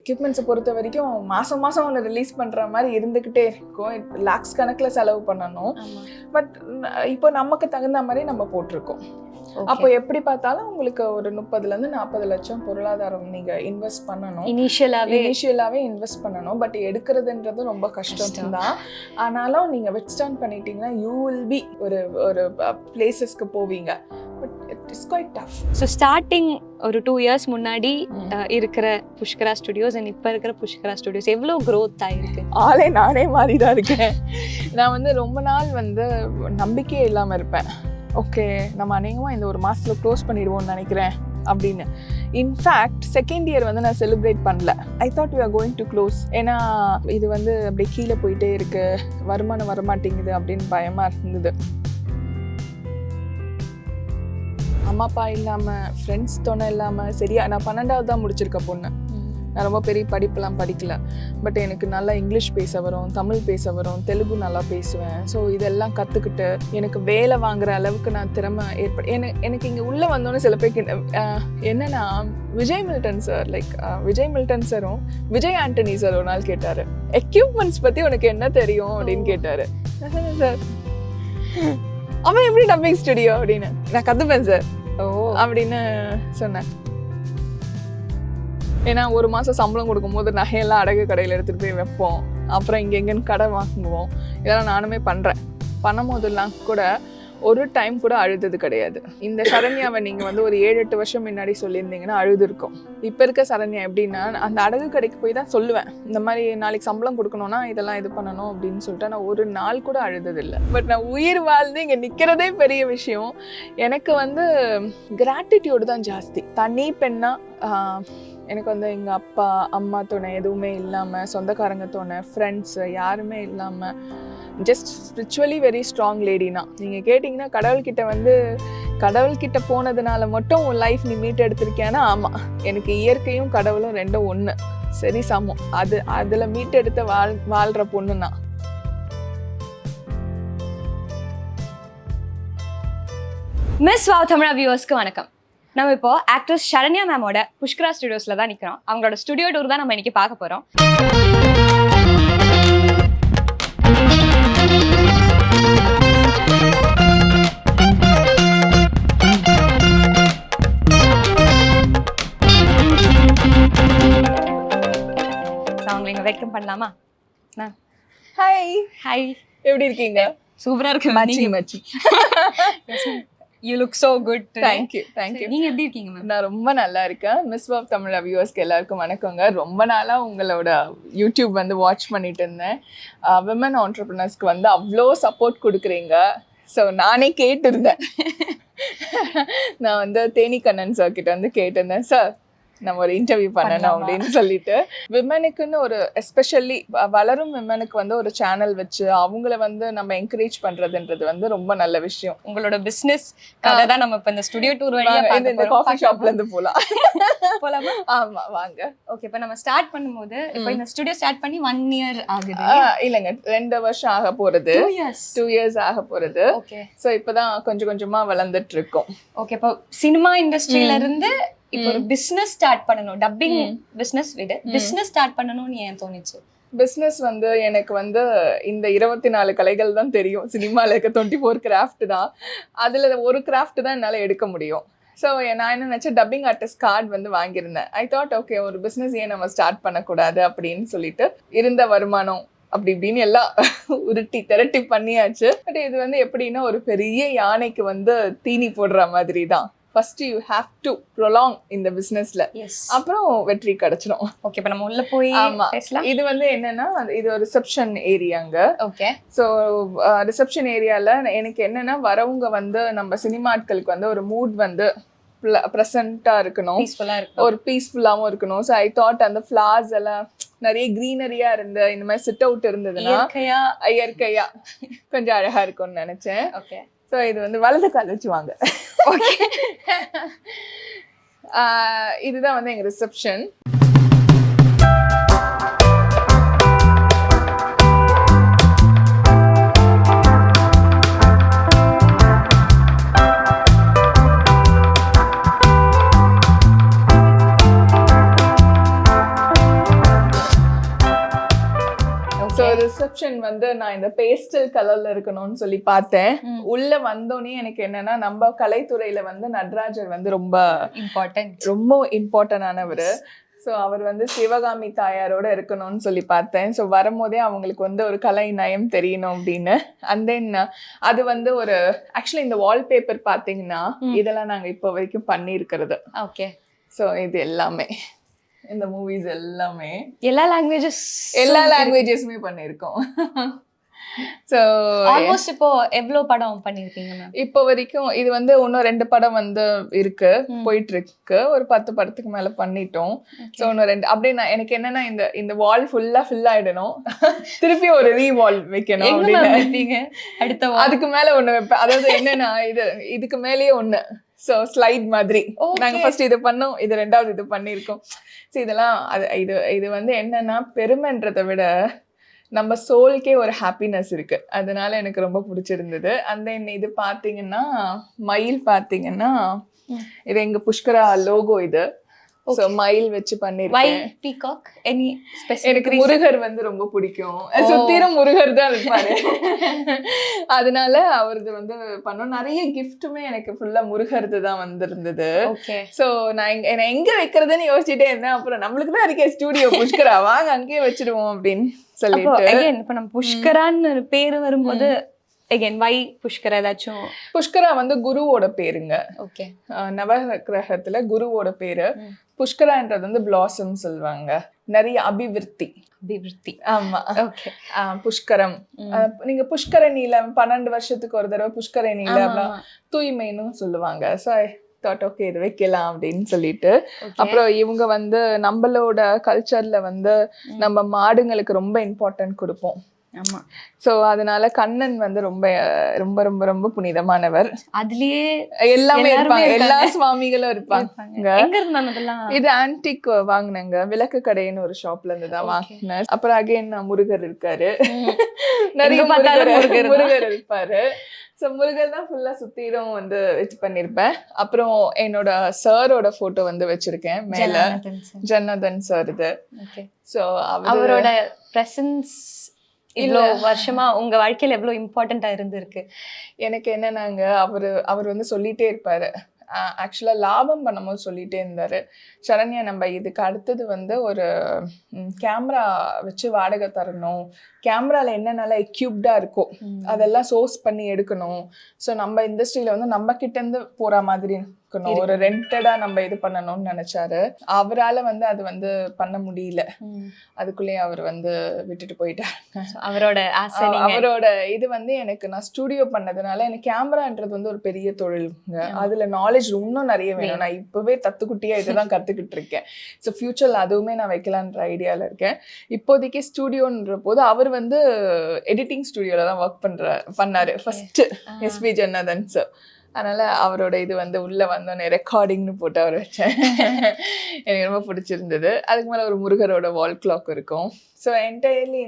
எக்யூப்மெண்ட்ஸை பொறுத்த வரைக்கும் மாதம் மாதம் ஒன்று ரிலீஸ் பண்ணுற மாதிரி இருந்துக்கிட்டே இருக்கும். லேக்ஸ் கணக்கில் செலவு பண்ணணும். பட் இப்போ நமக்கு தகுந்த மாதிரி நம்ம போட்டிருக்கோம். அப்போ எப்படி பார்த்தாலும் உங்களுக்கு ஒரு 30-40 லட்சம் பொருளாதாரம் நீங்க இன்வெஸ்ட் பண்ணணும். இனிஷியலாவே இன்வெஸ்ட் பண்ணணும். பட் எடுக்கிறதுன்றது ரொம்ப கஷ்டம் தான். ஆனாலும் நீங்க வெட்ஸ்டாண்ட் பண்ணிட்டீங்கன்னா யூ வில் பி ஒரு பிளேசஸ்க்கு போவீங்க. But it is quite tough. So starting ஒரு 2 இயர்ஸ் முன்னாடி இருக்கிற புஷ்கரா ஸ்டுடியோஸ் அண்ட் இப்போ இருக்கிற புஷ்கரா ஸ்டுடியோஸ் எவ்வளோ க்ரோத் ஆயிருக்கு? ஆளே நானே மாறி தான் இருக்கேன். நான் ரொம்ப நாள் நம்பிக்கையே இல்லாமல் இருப்பேன். ஓகே, நம்ம அநேகமாக இந்த ஒரு மாதத்தில் க்ளோஸ் பண்ணிடுவோம்னு நினைக்கிறேன் அப்படின்னு. இன்ஃபேக்ட் செகண்ட் இயர் நான் செலிப்ரேட் பண்ணல. I thought we are going to close. ஏன்னா இது அப்படியே கீழே போயிட்டே இருக்கு, வருமானம் வரமாட்டேங்குது அப்படின்னு பயமாக இருந்தது. அம்மா அப்பா இல்லாமல், ஃப்ரெண்ட்ஸ் துணை இல்லாமல், சரியா நான் 12வது தான் முடிச்சிருக்க பொண்ணு. நான் ரொம்ப பெரிய படிப்பெல்லாம் படிக்கல. பட் எனக்கு நல்லா இங்கிலீஷ் பேச வரும், தமிழ் பேச வரும், தெலுங்கு நல்லா பேசுவேன். ஸோ இதெல்லாம் கற்றுக்கிட்டு எனக்கு வேலை வாங்குற அளவுக்கு நான் திறமை எனக்கு இங்கே உள்ளே வந்தோன்னே சில பேருக்கு என்னன்னா விஜய் மில்டன் சாரும் விஜய் ஆண்டனி சார் ஒரு நாள் கேட்டார், எக்யூப்மெண்ட்ஸ் பற்றி உனக்கு என்ன தெரியும் அப்படின்னு கேட்டார். நான் சொன்னேன், சார் அவன் எப்படி டப்பிங் ஸ்டுடியோ அப்படின்னு, நான் கற்றுப்பேன் சார் அப்படின்னு சொன்னேன். ஏன்னா ஒரு மாதம் சம்பளம் கொடுக்கும்போது நகையெல்லாம் அடகு கடையில் எடுத்துகிட்டு போய் வைப்போம். அப்புறம் எங்கேன்னு கடை வாங்குவோம். இதெல்லாம் நானுமே பண்ணும் போதெல்லாம் கூட ஒரு டைம் கூட அழுதது கிடையாது. இந்த சரண்யாவை நீங்கள் ஒரு 7-8 வருஷம் முன்னாடி சொல்லியிருந்தீங்கன்னா அழுது இருக்கும். இப்போ இருக்க சரண்யா எப்படின்னா, அந்த அடகு கடைக்கு போய் தான் சொல்லுவேன், இந்த மாதிரி நாளைக்கு சம்பளம் கொடுக்கணும்னா இதெல்லாம் இது பண்ணணும் அப்படின்னு சொல்லிட்டு நான் ஒரு நாள் கூட அழுததில்லை. பட் நான் உயிர் வாழ்ந்து இங்கே நிற்கிறதே பெரிய விஷயம். எனக்கு கிராட்டிடியூடு தான் ஜாஸ்தி. தனி பெண்ணா எனக்கு எங்கள் அப்பா அம்மா துணை எதுவுமே இல்லாமல், சொந்தக்காரங்க துணை, ஃப்ரெண்ட்ஸு யாருமே இல்லாமல், ஜஸ்ட் ஸ்பிரிச்சுவலி வெரி ஸ்ட்ராங் லேடினா. நீங்கள் கேட்டிங்கன்னா கடவுள்கிட்ட போனதுனால மட்டும் உன் லைஃப் நீ மீட் எடுத்திருக்கேன்னா ஆமாம், எனக்கு இயற்கையும் கடவுளும் ரெண்டும் ஒன்று, சரி சமம். அதில் மீட் எடுத்து வாழ்கிற பொண்ணுன்னா. மிஸ் வாவ் தமிழா வியூவர்ஸ்க்கு வணக்கம். நம்ம இப்போ ஆக்ட்ரஸ் சரண்யா மேமோட புஷ்கரா ஸ்டுடியோஸ்ல தான் நிற்கிறோம். அவங்களோட ஸ்டுடியோ டூர் தான் நம்ம இன்னைக்கு பார்க்க போறோம். அவங்களை இங்க வெல்கம் பண்ணலாமா? ஹாய் ஹாய், எப்படி இருக்கீங்க? சூப்பரா இருக்கு. மச்சி You look so good today. Thank you. நீங்க எப்படி இருக்கீங்க மேம்? நான் ரொம்ப நல்லா இருக்கேன். மிஸ் வாவ் தமிழ் வியூவர்ஸ்க்கு எல்லாருக்கும் வணக்கங்க. ரொம்ப நாளாக உங்களோட யூடியூப் வாட்ச் பண்ணிட்டு இருந்தேன். விமன் ஆண்டர்பிரினர்ஸ்க்கு அவ்வளோ சப்போர்ட் கொடுக்குறீங்க. ஸோ நானே கேட்டிருந்தேன். நான் தேனி கண்ணன் சார் கிட்ட கேட்டிருந்தேன், சார் நம்ம ஒரு இன்டர்வியூ பண்ணணும் அப்படின்னு சொல்லிட்டு. விமனுக்குன்னு ஒரு எஸ்பெஷலி வளரும் விமனுக்கு ஒரு சேனல் வச்சு அவங்கள நம்ம என்கரேஜ் பண்றதுன்றது ரொம்ப நல்ல விஷயம். உங்களோட பிசினஸ் கதை தான் நம்ம இப்ப இந்த ஸ்டுடியோ டூர் வழியா இந்த காஃபி ஷாப்ல இருந்து போலாமா? ஆமா வாங்க. ஓகே, இப்ப நம்ம ஸ்டார்ட் பண்ணும்போது இப்போ இந்த ஸ்டுடியோ ஸ்டார்ட் பண்ணி 1 இயர் ஆகுது இல்லங்க, 2 வருஷம் ஆக போறது. 2 இயர்ஸ் ஆக போறது. ஓகே, சோ இப்பதான் கொஞ்சம் கொஞ்சமா வளர்ந்துட்டு இருக்கோம். ஓகே, இப்போ சினிமா இண்டஸ்ட்ரியில இருந்து இப்போ ஒரு பிசினஸ் ஸ்டார்ட் பண்ணணும், டப்பிங் பிசினஸ் விட பிசினஸ் ஸ்டார்ட் பண்ணணும்னு ஏன் தோணுச்சு? பிசினஸ் எனக்கு இந்த 24 கலைகள் தான் தெரியும். சினிமால இருக்க 24 கிராஃப்ட் தான். அதுல ஒரு கிராஃப்ட் தான் என்னால எடுக்க முடியும். ஸோ நான் என்ன நினச்சேன், டப்பிங் ஆர்டிஸ்ட் கார்டு வாங்கியிருந்தேன். ஐ தாட் ஓகே, ஒரு பிஸ்னஸ் ஏன் நம்ம ஸ்டார்ட் பண்ணக்கூடாது அப்படின்னு சொல்லிட்டு இருந்த வருமானம் அப்படி இப்படின்னு எல்லாம் உருட்டி திரட்டி பண்ணியாச்சு. பட் இது எப்படின்னா ஒரு பெரிய யானைக்கு தீனி போடுற மாதிரி தான். First you have to prolong இந்த பிசினஸ்ல, அப்புறம் வெற்றி கிடைச்சிடும். ஓகே, இப்போ நம்ம உள்ள போய் பேசலாம். இது என்னன்னா, இது ஒரு ரிசப்ஷன் ஏரியாங்க. ஓகே, ஸோ ரிசப்ஷன் ஏரியால எனக்கு என்னன்னா, வரவங்க நம்ம சினிமாட்களுக்கு ஒரு மூட் ப்ரெசண்டா இருக்கணும், ஒரு பீஸ்ஃபுல்லாவும் இருக்கணும். ஸோ ஐ தாட் அந்த ஃபிளார்ஸ் எல்லாம் நிறைய கிரீனரியா இருந்து இந்த மாதிரி சிட் அவுட் இருந்ததுன்னா இயற்கையா கொஞ்சம் அழகா இருக்கும்னு நினைச்சேன். ஓகே, ஸோ இது வலது கால் வச்சு வாங்க. இதுதான் எங்க ரிசப்ஷன். ரிசப்ஷன் வந்து நான் இந்த பேஸ்டல் கலர்ல இருக்கணும்னு சொல்லி பார்த்தேன். ம். உள்ள வந்தோடனே எனக்கு என்னன்னா நம்ம கலைத்துறையில வந்து நடராஜர் வந்து ரொம்ப இம்பார்ட்டன்ட் ஆனவர். ஸோ அவர் வந்து சிவகாமி தாயாரோட இருக்கணும்னு சொல்லி பார்த்தேன். ஸோ வரும்போதே அவங்களுக்கு வந்து ஒரு கலை நயம் தெரியணும் அப்படின்னு. அண்ட் தென் அது வந்து ஒரு ஆக்சுவலி இந்த வால்பேப்பர் பார்த்தீங்கன்னா இதெல்லாம் நாங்கள் இப்போ வரைக்கும் பண்ணியிருக்கிறது. ஓகே. ஸோ இது எல்லாமே இந்த மூவிஸ் எல்லாமே எல்லா லாங்குவேஜஸ்மே பண்ணியிருக்கோம். ஸோ ஆல்மோஸ்ட் இப்போ எவ்வளவு படம் பண்ணிருக்கீங்க மேம்? இப்போ வரைக்கும் இது வந்து இன்னும் 2 படம் வந்து இருக்கு, போயிட்டு இருக்கு. ஒரு 10 படத்துக்கு மேல பண்ணிட்டோம். ஸோ இன்னும் 2 அப்படியே நான் எனக்கு என்னன்னா இந்த வால் ஃபுல்லா ஃபில் ஆயிடணும், திருப்பி ஒரு ரீவால் வைக்கணும் அப்படின்னு. அடுத்த அதுக்கு மேல ஒண்ணு வைப்பேன். அதாவது என்னன்னா இதுக்கு மேலேயே ஒண்ணு. ஸோ ஸ்லைட் மாதிரி நாங்க ஃபர்ஸ்ட் இது பண்ணோம், இது 2வது இது பண்ணியிருக்கோம். ஸோ இதெல்லாம் இது வந்து என்னன்னா பெருமைன்றதை விட நம்ம சோலுக்கே ஒரு ஹாப்பினஸ் இருக்கு. அதனால எனக்கு ரொம்ப பிடிச்சிருந்தது. அண்ட் தென் இது பாத்தீங்கன்னா மயில் பாத்தீங்கன்னா இது எங்க புஷ்கரா லோகோ. இது சோ மயில் வச்சு பண்ணிருக்கேன். எனக்கு முருகர் வந்து ரொம்ப பிடிக்கும். சுத்திரம் முருகர் தான் இருப்பாரு. அதனால அவரது வந்து பண்ணோம். நிறைய கிஃப்ட்டுமே எனக்கு ஃபுல்லா முருகர்து தான் வந்திருந்தது. சோ நான் எங்க வைக்கிறதுன்னு யோசிச்சுட்டே இருந்தேன். அப்புறம் நம்மளுக்கு தான் இருக்கே ஸ்டூடியோ புஷ்கரா, வாங்க அங்கேயே வச்சிடுவோம் அப்படின்னு சொல்லிட்டு. இப்ப நம்ம புஷ்கரான்னு பேரு வரும்போது வை புஷ்கரா ஏதாச்சும்? புஷ்கரா வந்து குருவோட பேருங்க. ஓகே. நவகிரகத்துல குருவோட பேரு. புஷ்கரான்றது வந்து பிளாசம் சொல்லுவாங்க. நிறைய அபிவிருத்தி. ஆமா. ஓகே. புஷ்கரம். நீங்க புஷ்கரணியில 12 வருஷத்துக்கு ஒரு தடவை புஷ்கரணியில தூய்மைன்னு சொல்லுவாங்க. ஸோ தாட் ஓகே இது வைக்கலாம் அப்படின்னு சொல்லிட்டு. அப்புறம் இவங்க வந்து நம்மளோட கல்ச்சர்ல வந்து நம்ம மாடுங்களுக்கு ரொம்ப இம்பார்ட்டன்ட் கொடுப்போம். ஆமா. சோ அதனால கண்ணன் வந்து ரொம்ப ரொம்ப ரொம்ப ரொம்ப புனிதமானவர். அதுலயே எல்லாமே இருப்பாங்க, எல்லா சுவாமிகளும் இருப்பாங்க. எங்க இருந்தாங்க இதெல்லாம்? இது ஆன்டிக் வாங்கினேங்க, விளக்கு கடைன்னு ஒரு ஷாப்ல இருந்து தான் வாங்கினேன். அப்புறம் அகைன் முருகர் இருக்காரு, நிறைய முருகர் இருப்பாரு. ஸோ முருகர் தான் ஃபுல்லா சுத்திரும் வந்து வச்சு பண்ணிருப்பேன். அப்புறம் என்னோட சாரோட போட்டோ வந்து வச்சிருக்கேன் மேல, ஜனார்தன் சார். இது ஸோ அவரோட பிரசன்ஸ் இவ்வளோ வருஷமா உங்க வாழ்க்கையில எவ்வளவு இம்பார்ட்டண்டா இருந்திருக்கு? எனக்கு என்னன்னாங்க, அவர் வந்து சொல்லிட்டே இருப்பாரு. ஆக்சுவலா லாபம் பண்ணும்போது சொல்லிட்டே இருந்தாரு, சரண்யா நம்ம இதுக்கு அடுத்தது வந்து ஒரு கேமரா வச்சு வாடகை தரணும், கேமரால என்னென்னலாம் எக்யூப்டா இருக்கும் அதெல்லாம் சோர்ஸ் பண்ணி எடுக்கணும். ஸோ நம்ம இண்டஸ்ட்ரியில வந்து நம்ம கிட்ட இருந்து போற மாதிரி இருக்கணும், ஒரு ரெண்டடா நம்ம இது பண்ணணும்னு நினைச்சாரு. அவரால் வந்து அது வந்து பண்ண முடியல. அதுக்குள்ளேயே அவர் வந்து விட்டுட்டு போயிட்டாரு. அவரோட இது வந்து எனக்கு நான் ஸ்டூடியோ பண்ணதுனால எனக்கு கேமரான்றது வந்து ஒரு பெரிய தொழிலுங்க. அதுல நாலேஜ் இன்னும் நிறைய வேணும். நான் இப்பவே தத்துக்குட்டியா இதெல்லாம் கத்துக்கிட்டு இருக்கேன். ஸோ ஃபியூச்சர்ல அதுவுமே நான் வைக்கலான்ற ஐடியால இருக்கேன். இப்போதைக்கு ஸ்டூடியோன்ற போது அவர் வந்து எடிட்டிங் ஸ்டுடியோல தான் ஒர்க் பண்ணாரு ஃபர்ஸ்ட், எஸ்பி ஜனார்தன் சார். அதனால அவரோட இது வந்து உள்ள வந்தோடனே ரெக்கார்டிங்னு போட்டு அவர் வச்சேன். எனக்கு ரொம்ப பிடிச்சிருந்தது. அதுக்கு மேலே ஒரு முருகரோட வால் கிளாக் இருக்கும். ஸோ என்டையர்லி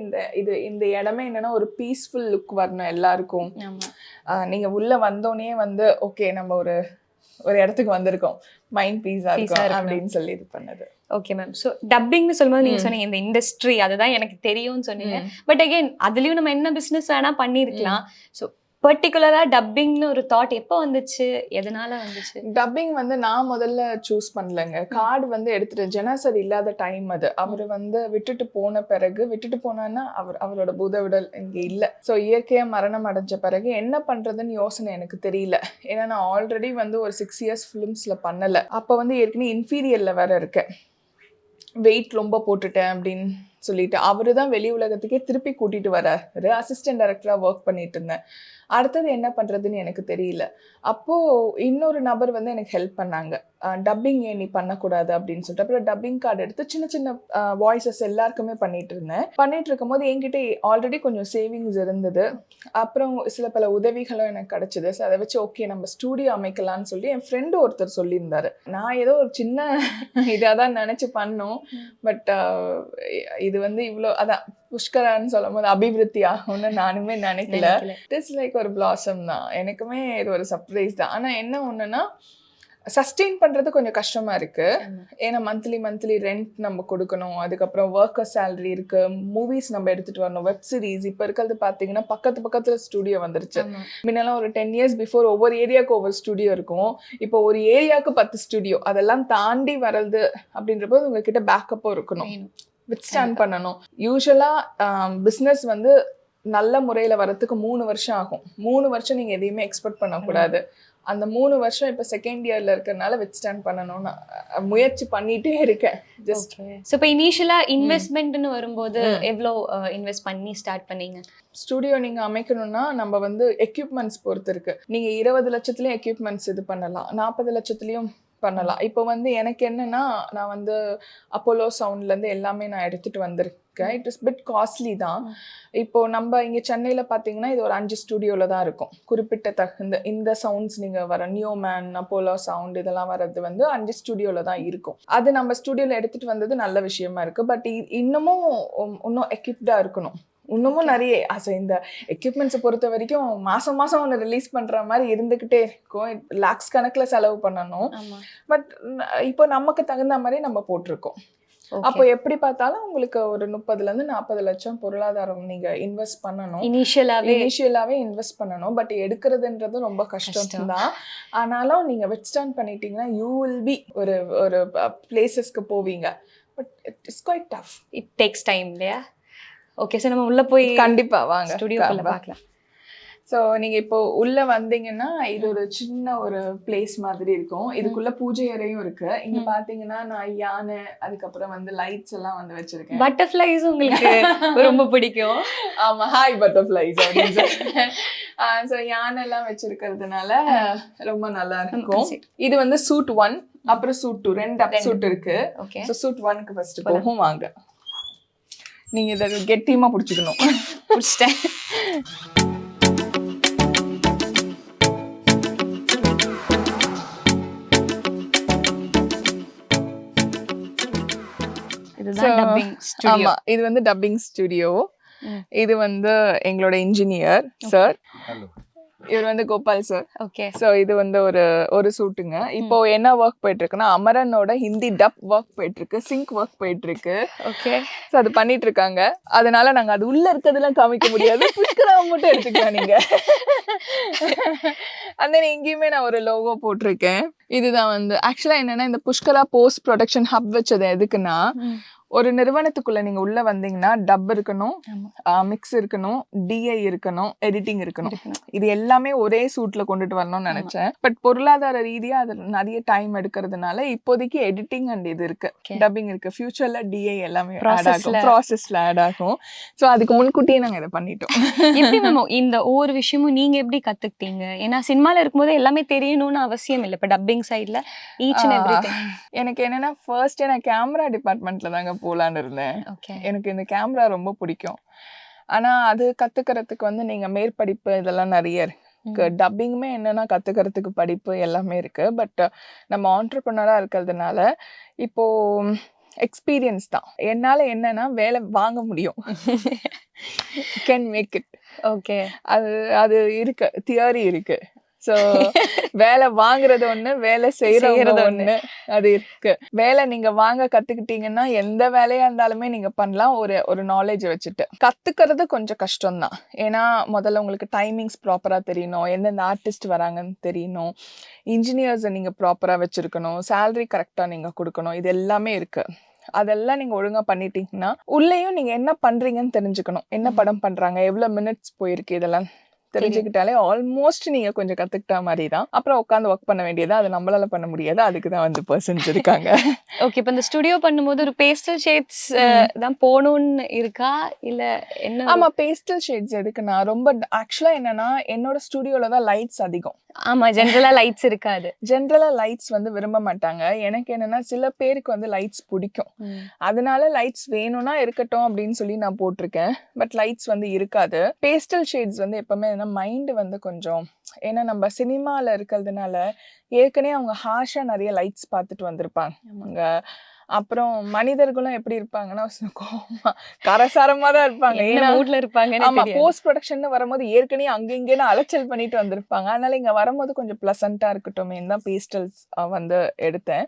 இந்த இடமே என்னன்னா ஒரு பீஸ்ஃபுல் லுக் வரணும் எல்லாருக்கும். நீங்க உள்ள வந்தோடனே வந்து ஓகே நம்ம ஒரு இடத்துக்கு வந்திருக்கோம், மைண்ட் பீஸா இருக்கும் அப்படின்னு சொல்லி இது பண்ணது. Okay ma'am. ஸோ டப்பிங்னு சொல்லும்போது நீங்க சொன்னீங்க இந்த இண்டஸ்ட்ரி அதுதான் எனக்கு தெரியும்னு சொன்னீங்க. பட் அகைன் அதுலயும் நம்ம என்ன பிசினஸ் வேணா பண்ணிருக்கலாம். ஸோ பர்டிகுலரா டப்பிங்னு ஒரு தாட் எப்போ வந்துச்சு, எதனால வந்துச்சு? டப்பிங் வந்து நான் முதல்ல சூஸ் பண்ணலங்க. கார்டு வந்து எடுத்துட்டு ஜனாசர் இல்லாத டைம் அது. அவர் வந்து விட்டுட்டு போனான்னா அவரோட பூதவிடல் இங்க இல்லை. ஸோ இயற்கையா மரணம் அடைஞ்ச பிறகு என்ன பண்றதுன்னு யோசனை எனக்கு தெரியல. ஏன்னா நான் ஆல்ரெடி வந்து ஒரு 6 இயர்ஸ் ஃபிலிம்ஸ்ல பண்ணல. அப்போ வந்து ஏற்கனவே இன்ஃபீரியர்ல வேற இருக்கேன், வெயிட் ரொம்ப போட்டுட்டேன் அப்படின்னு சொல்லிட்டு அவரு தான் வெளி உலகத்துக்கே திருப்பி கூட்டிட்டு வராரு. அசிஸ்டன்ட் டைரக்டரா ஒர்க் பண்ணிட்டு இருந்தேன். அடுத்தது என்ன பண்றதுன்னு எனக்கு தெரியல. அப்போ இன்னொரு நபர் வந்து எனக்கு ஹெல்ப் பண்ணாங்க, டப்பிங் ஏன் நீ பண்ணக்கூடாது அப்படின்னு சொல்லிட்டு. அப்புறம் டப்பிங் கார்டு எடுத்து சின்ன சின்ன வாய்ஸஸ் எல்லாருக்குமே பண்ணிட்டு இருக்கும் போது என்கிட்ட ஆல்ரெடி கொஞ்சம் சேவிங்ஸ் இருந்தது. அப்புறம் சில பல உதவிகளும் எனக்கு கிடைச்சது. ஸோ அதை வச்சு ஓகே நம்ம ஸ்டூடியோ அமைக்கலாம்னு சொல்லி என் ஃப்ரெண்டு ஒருத்தர் சொல்லியிருந்தாரு. நான் ஏதோ ஒரு சின்ன இதாக தான் நினைச்சு பண்ணோம். பட் இது வந்து இவ்வளோ அதான் புஷ்கரான்னு சொல்லும் போது அபிவிருத்தி ஆகும்னு நானுமே நினைக்கல. இட்ஸ் லைக் ஒரு பிளாசம் தான். எனக்குமே இது ஒரு சர்ப்ரைஸ் தான். ஆனா என்ன ஒண்ணுன்னா சஸ்டெயின் பண்றது கொஞ்சம் கஷ்டமா இருக்கு. ஏன்னா மந்த்லி ரெண்ட் நம்ம கொடுக்கணும், அதுக்கப்புறம் ஒர்க்கர் சேலரி இருக்கு, மூவிஸ் நம்ம எடுத்துட்டு வரணும், வெப் சீரிஸ். இப்ப இருக்கிறது பாத்தீங்கன்னா பக்கத்துல ஸ்டுடியோ வந்துருச்சு. முன்னெல்லாம் ஒரு 10 years பிஃபோர் ஒவ்வொரு ஏரியாவுக்கு ஒவ்வொரு ஸ்டுடியோ இருக்கும். இப்போ ஒரு ஏரியாவுக்கு 10 ஸ்டுடியோ. அதெல்லாம் தாண்டி வர்றது அப்படின்றப்போ உங்ககிட்ட பேக்கப்பும் இருக்கணும், வித்ஸ்டாண்ட் பண்ணணும். யூஸ்வலா பிஸ்னஸ் வந்து நல்ல முறையில வரதுக்கு 3 வருஷம் ஆகும். 3 வருஷம் நீங்க எதையுமே எக்ஸ்பெக்ட் பண்ணக்கூடாது. அந்த 3 வருஷம் இப்போ செகண்ட் இயர்ல இருக்கறனால வித்ஸ்டாண்ட் பண்ணணும்னு முயற்சி பண்ணிட்டே இருக்கேன். ஜஸ்ட் ஸோ இப்போ இனிஷியலா இன்வெஸ்ட்மெண்ட்னு வரும்போது எவ்வளோ இன்வெஸ்ட் பண்ணி ஸ்டார்ட் பண்ணீங்க? ஸ்டுடியோ நீங்க அமைக்கணும்னா நம்ம வந்து எக்யூப்மெண்ட்ஸ் பொறுத்து இருக்கு. நீங்க 20 லட்சத்துலயும் எக்யூப்மெண்ட்ஸ் இது பண்ணலாம், 40 லட்சத்துலயும் பண்ணலாம். இப்போ வந்து எனக்கு என்னன்னா, நான் வந்து அப்போலோ சவுண்ட்ல இருந்து எல்லாமே நான் எடுத்துட்டு வந்திருக்கேன். இட் இஸ் பிட் காஸ்ட்லி தான். இப்போ நம்ம இங்க சென்னையில பாத்தீங்கன்னா இது ஒரு 5 ஸ்டுடியோல தான் இருக்கும். குறிப்பிட்ட தகுந்த இந்த சவுண்ட்ஸ் நீங்க வர நியோமேன், அப்போலோ சவுண்ட் இதெல்லாம் வர்றது வந்து 5 ஸ்டுடியோல தான் இருக்கும். அது நம்ம ஸ்டுடியோல எடுத்துட்டு வந்தது நல்ல விஷயமா இருக்கு. பட் இன்னமும் எக்யூப்டா இருக்கணும். இன்னமும் நிறைய இந்த எக்யூப்மெண்ட்ஸை பொறுத்த வரைக்கும் மாசம் ஒன்று ரிலீஸ் பண்ற மாதிரி இருந்துகிட்டே இருக்கும். லாக்ஸ் கணக்குல செலவு பண்ணணும். பட் இப்போ நமக்கு தகுந்த மாதிரி நம்ம போட்டிருக்கோம். அப்போ எப்படி பார்த்தாலும் உங்களுக்கு ஒரு 30 ல இருந்து 40 லட்சம் பொருளாதாரம் நீங்க இன்வெஸ்ட் பண்ணணும். இனிஷியலாவே இன்வெஸ்ட் பண்ணணும். பட் எடுக்கிறதுன்றது ரொம்ப கஷ்டம் தான். ஆனாலும் நீங்க வித்ஸ்டாண்ட் பண்ணிட்டீங்கன்னா யூ வில் பி ஒரு பிளேசஸ்க்கு போவீங்க. But it is quite tough. It takes time இல்லையா? ஓகே, சார் நம்ம உள்ள போய் கண்டிப்பா வாங்க, ஸ்டுடியோக்குள்ள பார்க்கலாம். ஸோ நீங்க இப்போ உள்ள வந்தீங்கன்னா இது ஒரு சின்ன ஒரு பிளேஸ் மாதிரி இருக்கும். இதுக்குள்ள பூஜை அறையும் இருக்கு. இங்க பாத்தீங்கன்னா நான் யானை, அதுக்கப்புறம் வந்து லைட்ஸ் எல்லாம் வந்து வச்சிருக்கேன். பட்டர்ஃப்ளைஸ் உங்களுக்கு ரொம்ப பிடிக்கும்? ஆமா, ஹாய் பட்டர்ஃப்ளைஸ் அப்படின்னு சொல்லி. ஸோ யானை எல்லாம் வச்சிருக்கிறதுனால ரொம்ப நல்லா இருக்கும். இது வந்து சூட் 1, அப்புறம் சூட் 2, 2 அப் சூட் இருக்கு. ஸோ சூட் 1க்கு ஃபர்ஸ்ட் போகும். வாங்க, நீங்க இதை கெட்டியமா பிடிச்சிக்கணும். பிடிச்சிட்டேன். ஆமா, இது வந்து டப்பிங் ஸ்டுடியோ. இது வந்து எங்களோட இன்ஜினியர் சார், இவர் வந்து கோபால் சார். ஓகே. ஸோ இது வந்து ஒரு சூட்டுங்க. இப்போ என்ன ஒர்க் போயிட்டு இருக்குன்னா, அமரனோட ஹிந்தி டப் ஒர்க் போயிட்டு இருக்கு, சிங்க் ஒர்க் போயிட்டு இருக்கு. ஓகே. ஸோ அது பண்ணிட்டு இருக்காங்க. அதனால நாங்க அது உள்ள இருக்கிறதுலாம் காமிக்க முடியாது, புஷ்கராவை மட்டும் எடுத்துக்கலாம் நீங்க. அந்த எங்கேயுமே நான் ஒரு லோகோ போட்டிருக்கேன். இதுதான் வந்து ஆக்சுவலா என்னன்னா, இந்த புஷ்கரா போஸ்ட் ப்ரொடக்ஷன் ஹப் வச்சது எதுக்குன்னா, ஒரு நிறுவனத்துக்குள்ள நீங்க உள்ள வந்தீங்கன்னா டப் இருக்கணும், மிக்ஸ் இருக்கணும், டிஐ இருக்கணும், எடிட்டிங் இருக்கணும். இது எல்லாமே ஒரே சூட்ல கொண்டுட்டு வரணும்னு நினைச்சேன். பட் பொருளாதார ரீதியா அது நிறைய டைம் எடுக்கிறதுனால இப்போதைக்கு எடிட்டிங் அண்ட் இது இருக்கு, டப்பிங் இருக்கு. ஃபியூச்சர்ல டிஐ எல்லாமே ப்ராசஸ்ல ஆட் ஆகும். ஸோ அதுக்கு முன்கூட்டியே நாங்க இதை பண்ணிட்டோம். எப்படி மேம் இந்த ஒவ்வொரு விஷயமும் நீங்க எப்படி கத்துக்கிட்டீங்க? ஏன்னா சினிமால இருக்கும்போது எல்லாமே தெரியணும்னு அவசியம் இல்லை. இப்போ டப்பிங் சைட்ல ஈச் அண்ட் எவ்ரிதிங். எனக்கு என்னன்னா, ஃபர்ஸ்ட் நான் கேமரா டிபார்ட்மெண்ட்ல தாங்க போலான்னு இருந்தேன். எனக்கு இந்த கேமரா ரொம்ப பிடிக்கும். ஆனா அது கத்துக்கிறதுக்கு வந்து நீங்க மேற்படிப்பு இதெல்லாம் நிறைய இருக்கு. டப்பிங்குமே என்னன்னா கத்துக்கிறதுக்கு படிப்பு எல்லாமே இருக்கு. பட் நம்ம ஆண்டர்பிரனரா இருக்கிறதுனால இப்போ எக்ஸ்பீரியன்ஸ் தான். என்னால என்னன்னா வேலை வாங்க முடியும். Can make it. ஓகே. அது இருக்கு, தியரி இருக்கு. ஸோ வேலை வாங்குறது ஒண்ணு, வேலை செய்யறது ஒண்ணு. அது இருக்கு. வேலை நீங்க வாங்க கத்துக்கிட்டீங்கன்னா எந்த வேலையா இருந்தாலுமே நீங்க பண்ணலாம், ஒரு நாலேஜ் வச்சுட்டு. கத்துக்கிறது கொஞ்சம் கஷ்டம் தான். ஏன்னா முதல்ல உங்களுக்கு டைமிங்ஸ் ப்ராப்பரா தெரியணும், எந்தெந்த ஆர்டிஸ்ட் வராங்கன்னு தெரியணும், இன்ஜினியர்ஸை நீங்க ப்ராப்பரா வச்சிருக்கணும், சேலரி கரெக்டா நீங்க கொடுக்கணும். இது எல்லாமே இருக்கு. அதெல்லாம் நீங்க ஒழுங்கா பண்ணிட்டீங்கன்னா உள்ளேயும் நீங்க என்ன பண்றீங்கன்னு தெரிஞ்சுக்கணும். என்ன படம் பண்றாங்க, எவ்வளவு மினிட்ஸ் போயிருக்கு, இதெல்லாம் தெரிஞ்சுக்கிட்டாலே ஆல்மோஸ்ட் நீங்க கொஞ்சம் கத்துக்கிட்ட மாதிரி தான். அப்புறம் உட்காந்து ஒர்க் பண்ண வேண்டியதா. அது நம்மளால பண்ண முடியாது, அதுக்கு தான் வந்து பர்சன்ஸ் இருக்காங்க. ஓகே. இப்போ இந்த ஸ்டுடியோ பண்ணும்போது ஒரு பேஸ்டல் ஷேட்ஸ் தான் போகணும்னு இருக்கா இல்ல என்ன? ஆமா, பேஸ்டல் ஷேட்ஸ் எதுக்குன்னா, ரொம்ப ஆக்சுவலா என்னன்னா என்னோட ஸ்டுடியோல தான் லைட்ஸ் அதிகம். ஆமா, ஜென்ரலா லைட்ஸ் இருக்காது. ஜென்ரலா லைட்ஸ் வந்து விரும்ப மாட்டாங்க. எனக்கு என்னன்னா சில பேருக்கு வந்து லைட்ஸ் பிடிக்கும். அதனால லைட்ஸ் வேணும்னா இருக்கட்டும் அப்படின்னு சொல்லி நான் போட்டிருக்கேன். பட் லைட்ஸ் வந்து இருக்காது. பேஸ்டல் ஷேட்ஸ் வந்து எப்பவுமே மைண்ட் வந்து கொஞ்சம், ஏன்னா நம்ம சினிமால இருக்கிறதுனால ஏற்கனவே அவங்க ஹார்ஷா நிறைய லைட்ஸ் பார்த்துட்டு வந்திருப்பாங்க. அவங்க அப்புறம் மனிதர்களும் எப்படி இருப்பாங்கன்னா கரசாரமா தான் இருப்பாங்க. என்ன ஏன்னா மூட்ல இருப்பாங்கன்னு ஆமா தெரியாது. போஸ்ட் ப்ரொடக்ஷன் வரும்போது ஏற்கனவே அங்க இங்கேன்னு அலைச்சல் பண்ணிட்டு வந்திருப்பாங்க. அதனால இங்க வரும்போது கொஞ்சம் பிளசண்டா இருக்கட்டும் தான் பேஸ்டல்ஸ் வந்து எடுத்தேன்.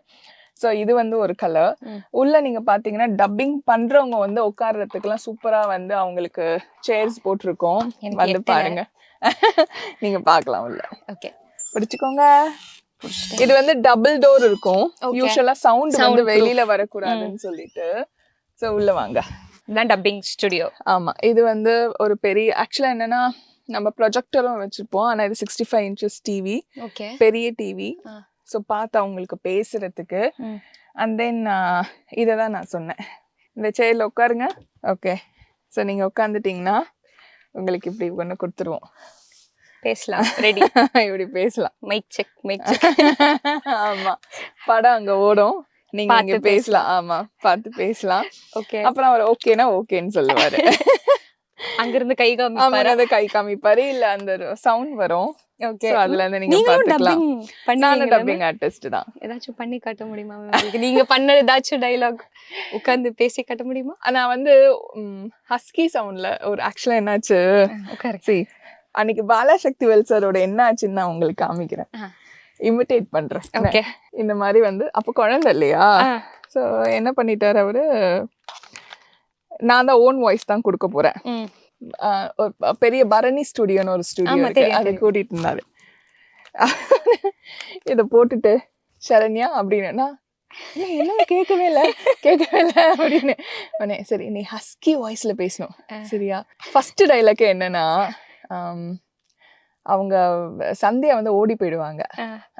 ஸோ இது வந்து ஒரு கலர். உள்ள நீங்க பாத்தீங்கன்னா டப்பிங் பண்றவங்க வந்து உட்கார்றதுக்குலாம் சூப்பரா வந்து அவங்களுக்கு சேர்ஸ் போட்டிருக்கோம். எனக்கு வந்து எட்டல. பாருங்க. நீங்க பார்க்கலாம் உள்ள. ஓகே. பிடிச்சுக்கோங்க. இது வந்து டபுள் டோர் இருக்கும். Okay. யூசுவலா சவுண்ட் வந்து Soundproof. வெளியில வரக்கூடாதுன்னு சொல்லிட்டு. ஸோ உள்ள வாங்க. இதான் டப்பிங் ஸ்டுடியோ. ஆமா இது வந்து ஒரு பெரிய ஆக்சுவலா என்னன்னா நம்ம ப்ரொஜெக்டரும் வச்சிருப்போம். ஆனா இது 65 inches டிவி, ஓகே. பெரிய டிவி. ஸோ பார்த்து அவங்களுக்கு பேசுறதுக்கு. அண்ட் தென் இதை தான் நான் சொன்னேன், இந்த சேர்ல உட்காருங்க. ஓகே, ஸோ நீங்க உட்காந்துட்டீங்கன்னா உங்களுக்கு இப்படி ஒன்று கொடுத்துருவோம். பேசலாம். ரெடி. இப்படி பேசலாம். Mic check, mic check. ஆமா, படம் அங்க ஓடும், நீங்க இங்க பார்த்து பேசலாம். ஆமா, பார்த்து பேசலாம். ஓகே. அப்புறம் அவர் ஓகேனா ஓகேன்னு சொல்லுவாரு. அங்கிருந்து கை ஆமா, காமிப்பாரா? அதை கை காமிப்பாரு, இல்ல அந்த சவுண்ட் வரும். ஓகே. So, அதுல இருந்து நீங்க நீங்களும் பாத்துக்கலாம். டப்பிங் நானும் பண்ணுவீங்க. டப்பிங் ஆர்டிஸ்ட் தான். ஏதாச்சும் பண்ணி காட்ட முடியுமா உங்களுக்கு? நீங்க பண்ண ஏதாச்சும் டயலாக் உட்கார்ந்து பேசி காட்ட முடியுமா? நான் வந்து ஹஸ்கி சவுண்ட்ல ஒரு ஆக்சுவலா என்னாச்சு, உட்காருங்க. see அன்னைக்கு பாலாசக்திவேல் சாரோட என்ன ஆச்சுன்னு நான் உங்களுக்கு காமிக்கிறேன். இமிட்டேட் பண்றேன். ஓகே. இந்த மாதிரி வந்து அப்ப குழந்தை இல்லையா, சோ என்ன பண்ணிட்டாரு அவரு, நான் தான் ஓன் வாய்ஸ் தான் கொடுக்க போறேன். ஒரு பெரிய பரணி ஸ்டுடியோன்னு ஒரு ஸ்டுடியோ ஆமா, இருக்கு, தெரியும், அதை தெரியும். கூட்டிட்டு இருந்தாரு. இத போட்டுட்டு சரண்யா அப்படின்னா என்ன கேட்கவே இல்லை அப்படின்னு உடனே, சரி நீ ஹஸ்கி வாய்ஸ்ல பேசணும் சரியா. ஃபர்ஸ்ட் டைலாக் என்னன்னா, அவங்க சந்தியா வந்து ஓடி போயிடுவாங்க.